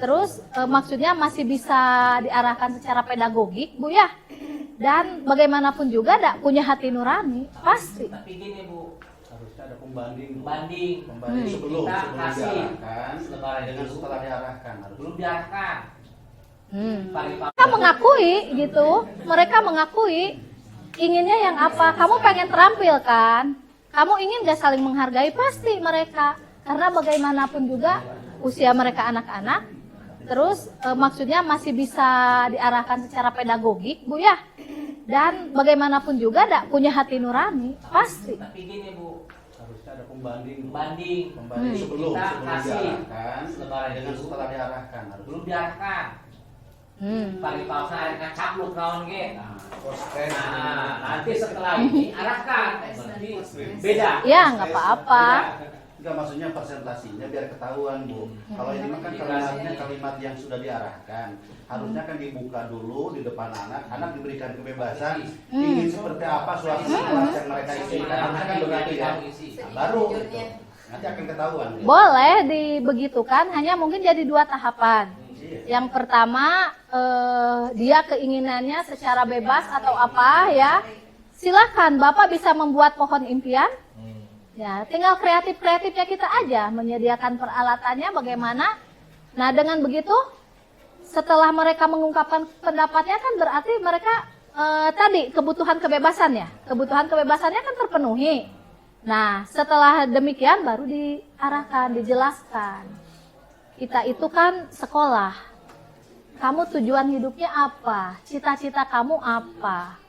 Speaker 4: Terus maksudnya masih bisa diarahkan secara pedagogik, Bu ya. Dan bagaimanapun juga punya hati nurani, pasti.
Speaker 6: Tapi gini Bu,
Speaker 7: harusnya ada pembanding
Speaker 6: kita
Speaker 7: sebelum
Speaker 6: kasih
Speaker 7: diarahkan
Speaker 6: lebaran
Speaker 7: dengan
Speaker 6: dulu.
Speaker 7: setelah diarahkan
Speaker 6: Belum diarahkan.
Speaker 4: Mereka mengakui gitu, mereka mengakui inginnya yang apa. Kamu pengen terampil kan? Kamu ingin gak saling menghargai? Pasti mereka. Karena bagaimanapun juga usia mereka anak-anak. Terus maksudnya masih bisa diarahkan secara pedagogik, Bu ya. Dan bagaimanapun juga punya hati nurani, pasti.
Speaker 6: Tapi gini Bu,
Speaker 7: harusnya ada pembanding
Speaker 6: kita
Speaker 7: sebelum
Speaker 6: kasih
Speaker 7: diarahkan
Speaker 6: lebaran
Speaker 7: dengan
Speaker 6: dulu.
Speaker 7: setelah diarahkan
Speaker 6: Belum diarahkan. Pagi pausa akhirnya capluk naon ge. Nah, nanti setelah ini arahkan. Berarti beda.
Speaker 4: Ya nggak apa-apa.
Speaker 7: Enggak, maksudnya presentasinya biar ketahuan Bu. Kalau ini mah kan kalimatnya kalimat yang sudah diarahkan. Harusnya kan dibuka dulu di depan anak diberikan kebebasan ingin seperti apa suasana kelas yang mereka inginkan. Harusnya kan begitu ya. Nah, baru gitu. Nanti akan ketahuan. Gitu.
Speaker 4: Boleh dibegitukan, hanya mungkin jadi 2 tahapan. Yang pertama dia keinginannya secara bebas atau apa ya. Silakan Bapak bisa membuat pohon impian. Ya, tinggal kreatif-kreatifnya kita aja menyediakan peralatannya bagaimana. Nah, dengan begitu setelah mereka mengungkapkan pendapatnya kan berarti mereka tadi kebutuhan kebebasannya kan terpenuhi. Nah, setelah demikian baru diarahkan, dijelaskan. Kita itu kan sekolah. Kamu tujuan hidupnya apa? Cita-cita kamu apa?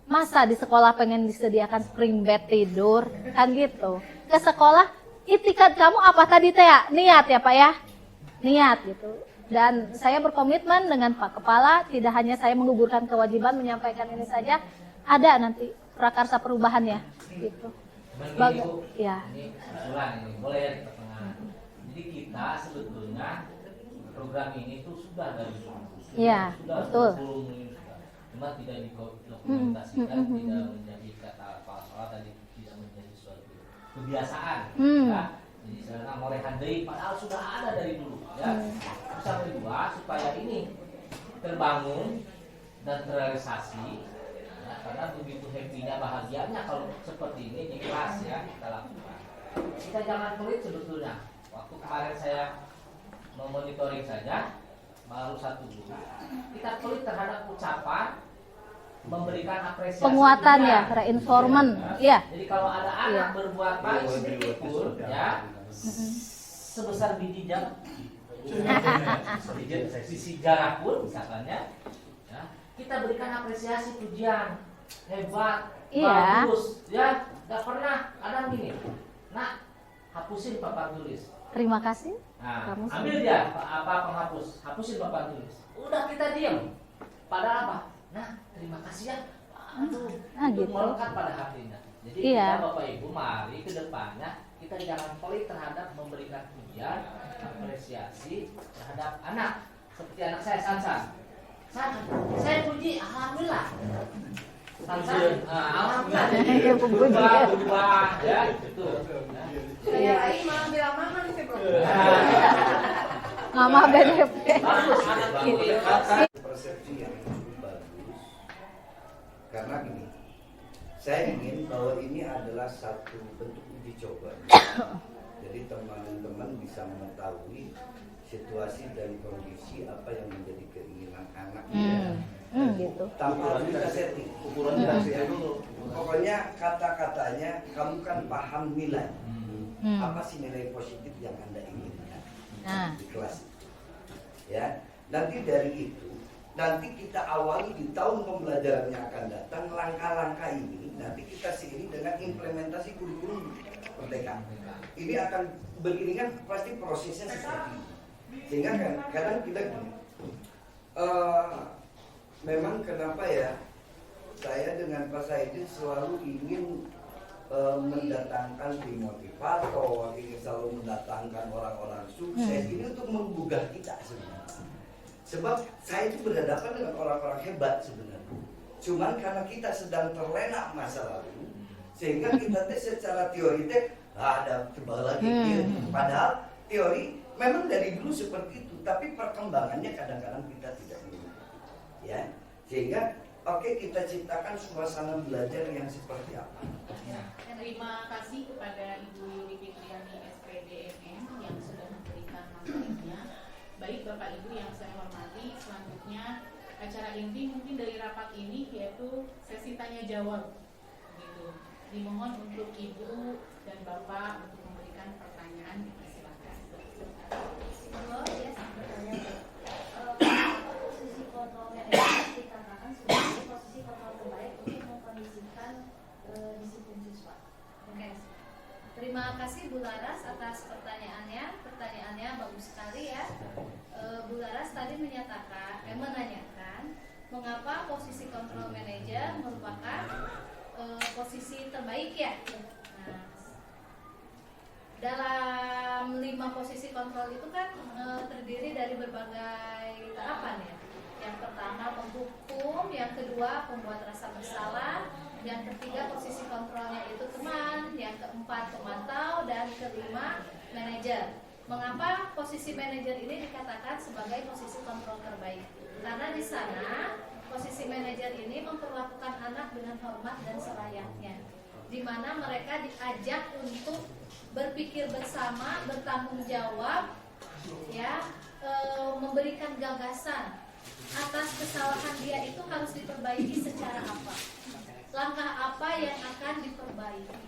Speaker 4: Masa di sekolah pengen disediakan spring bed tidur? Kan gitu. Ke sekolah, itikat kamu apa tadi Teh? Niat ya Pak ya? Niat gitu. Dan saya berkomitmen dengan Pak Kepala, tidak hanya saya menggugurkan kewajiban menyampaikan ini saja, ada nanti prakarsa perubahannya. Gitu.
Speaker 6: Ya. Ini usulan ini, boleh ya di pertengahan. Jadi kita sebetulnya program ini tuh sudah dari dulu.
Speaker 4: Iya, betul.
Speaker 6: Cuma tidak dokumentasikan, tidak menjadi kata apa tadi, tidak menjadi suatu kebiasaan. Ya. Jadi sekarang molehan deui padahal sudah ada dari dulu. Ya. Terus yang kedua supaya ini terbangun dan terrealisasi. Ya, karena begitu happy-nya, bahagianya kalau seperti ini di kelas ya kita lakukan. Kita jangan pelit sebetulnya. Waktu kemarin saya memonitoring saja baru 1 guru. Kita pelit terhadap ucapan memberikan apresiasi.
Speaker 4: Penguatan ya, reinforcement. Iya.
Speaker 6: Jadi kalau ada anak berbuat baik sedikit pun ya sebesar biji jarak, sisi jarak pun misalnya, ya, kita berikan apresiasi, pujian, hebat, bagus, ya, nggak pernah ada gini. Nah, hapusin papan tulis.
Speaker 4: Terima kasih.
Speaker 6: Nah,
Speaker 4: Kamu
Speaker 6: ambil dia penghapus, hapusin papan tulis. Udah kita diam. Padahal apa? Nah, terima kasih ya. Aduh,
Speaker 4: Nah,
Speaker 6: itu
Speaker 4: gitu.
Speaker 6: melekat pada hatinya. Jadi
Speaker 4: Iya.
Speaker 6: kita Bapak Ibu mari ke depannya kita jangan pelit terhadap memberikan pujian, apresiasi terhadap anak. Seperti anak saya Sansan. Saya puji, alhamdulillah. Sansan, alhamdulillah.
Speaker 4: Iya,
Speaker 6: Berubah, ya gitu.
Speaker 2: Saya Rai malah bilang mama nih saya belum.
Speaker 4: Mama BDP.
Speaker 6: Bagus anak itu ya.
Speaker 1: Persepsi yang cukup bagus karena gini, saya ingin bahwa ini adalah satu bentuk uji coba. Jadi teman-teman bisa mengetahui situasi dan kondisi apa yang menjadi keinginan anak
Speaker 4: Gitu.
Speaker 1: tanpa kita setting.
Speaker 7: Ukurannya kasih ya dulu.
Speaker 1: Pokoknya kata-katanya kamu kan paham nilai.
Speaker 4: Hmm.
Speaker 1: Apa sih nilai positif yang Anda inginkan
Speaker 4: Nah.
Speaker 1: di kelas itu? Ya, nanti dari itu nanti kita awali di tahun pembelajaran yang akan datang langkah-langkah ini nanti kita seiring dengan implementasi kurikulum Merdeka. Ini akan beriringan pasti prosesnya seperti ini. Sehingga kadang kita gini, memang kenapa ya saya dengan Pak Saidin selalu ingin mendatangkan tim motivator, ingin selalu mendatangkan orang-orang sukses ini untuk menggugah kita sebenarnya. Sebab saya itu berhadapan dengan orang-orang hebat sebenarnya. Cuman karena kita sedang terlena masa lalu, sehingga kita secara teori ada coba lagi. Padahal teori memang dari dulu seperti itu, tapi perkembangannya kadang-kadang kita tidak mengikuti. Ya, sehingga oke, kita ciptakan suasana belajar yang seperti apa.
Speaker 3: Terima kasih kepada Ibu Yuli Fitriani SPDMM yang sudah memberikan materinya. Baik Bapak Ibu yang saya hormati, selanjutnya acara inti mungkin dari rapat ini yaitu sesi tanya jawab. Gitu. Dimohon untuk Ibu dan Bapak untuk memberikan pertanyaan. Silakan.
Speaker 8: Posisi kontrol manajer dikatakan sebagai posisi kontrol terbaik untuk mengkondisikan disiplin siswa.
Speaker 2: Oke. Terima kasih Bu Laras atas pertanyaannya. Pertanyaannya bagus sekali ya. Bu Laras tadi menanyakan mengapa posisi kontrol manager merupakan posisi terbaik ya. Nah, dalam 5 posisi kontrol itu kan terdiri dari berbagai tahapan ya. Yang pertama penghukum, yang kedua pembuat rasa bersalah, yang ketiga posisi kontrolnya itu teman, yang keempat pemantau, dan kelima manajer. Mengapa posisi manajer ini dikatakan sebagai posisi kontrol terbaik? Karena di sana posisi manajer ini memperlakukan anak dengan hormat dan selayaknya, di mana mereka diajak untuk berpikir bersama, bertanggung jawab, ya, memberikan gagasan atas kesalahan dia itu harus diperbaiki secara apa, langkah apa yang akan diperbaiki,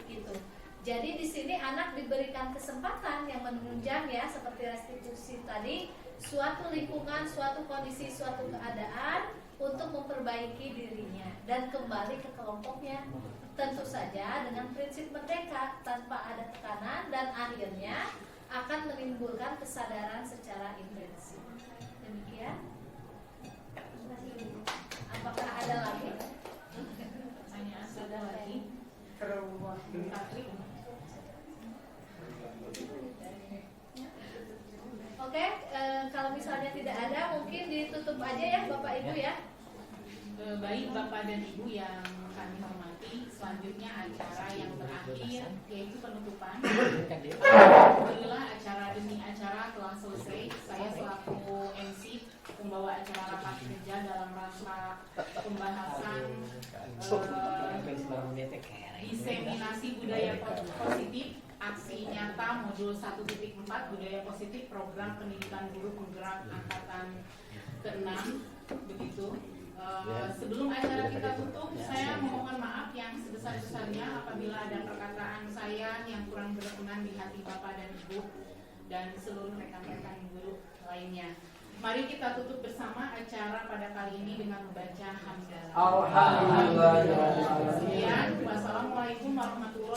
Speaker 2: gitu. Jadi di sini anak diberikan kesempatan yang menunjang ya, seperti restitusi tadi, suatu lingkungan, suatu kondisi, suatu keadaan untuk memperbaiki dirinya dan kembali ke kelompoknya. Tentu saja dengan prinsip merdeka, tanpa ada tekanan, dan akhirnya akan menimbulkan kesadaran secara intensif. Demikian. Apakah ada lagi?
Speaker 3: Pertanyaan ada lagi? Patrick.
Speaker 2: Oke, kalau misalnya tidak ada, mungkin ditutup aja ya Bapak Ibu ya.
Speaker 3: Baik Bapak dan Ibu yang kami hormati, selanjutnya acara yang terakhir yaitu penutupan. Alhamdulillah acara demi acara telah selesai. Saya selaku MC pembawa acara rapat kerja dalam rangka pembahasan diseminasi budaya positif, aksi nyata modul 1.4 budaya positif program pendidikan guru penggerak angkatan ke-6 begitu. Sebelum acara kita tutup, saya memohon maaf yang sebesar-besarnya apabila ada perkataan saya yang kurang berkenan di hati Bapak dan Ibu dan seluruh rekan-rekan guru lainnya. Mari kita tutup bersama acara pada kali ini dengan membaca hamdalah.
Speaker 6: Alhamdulillah.
Speaker 3: Sekian, wassalamualaikum warahmatullahi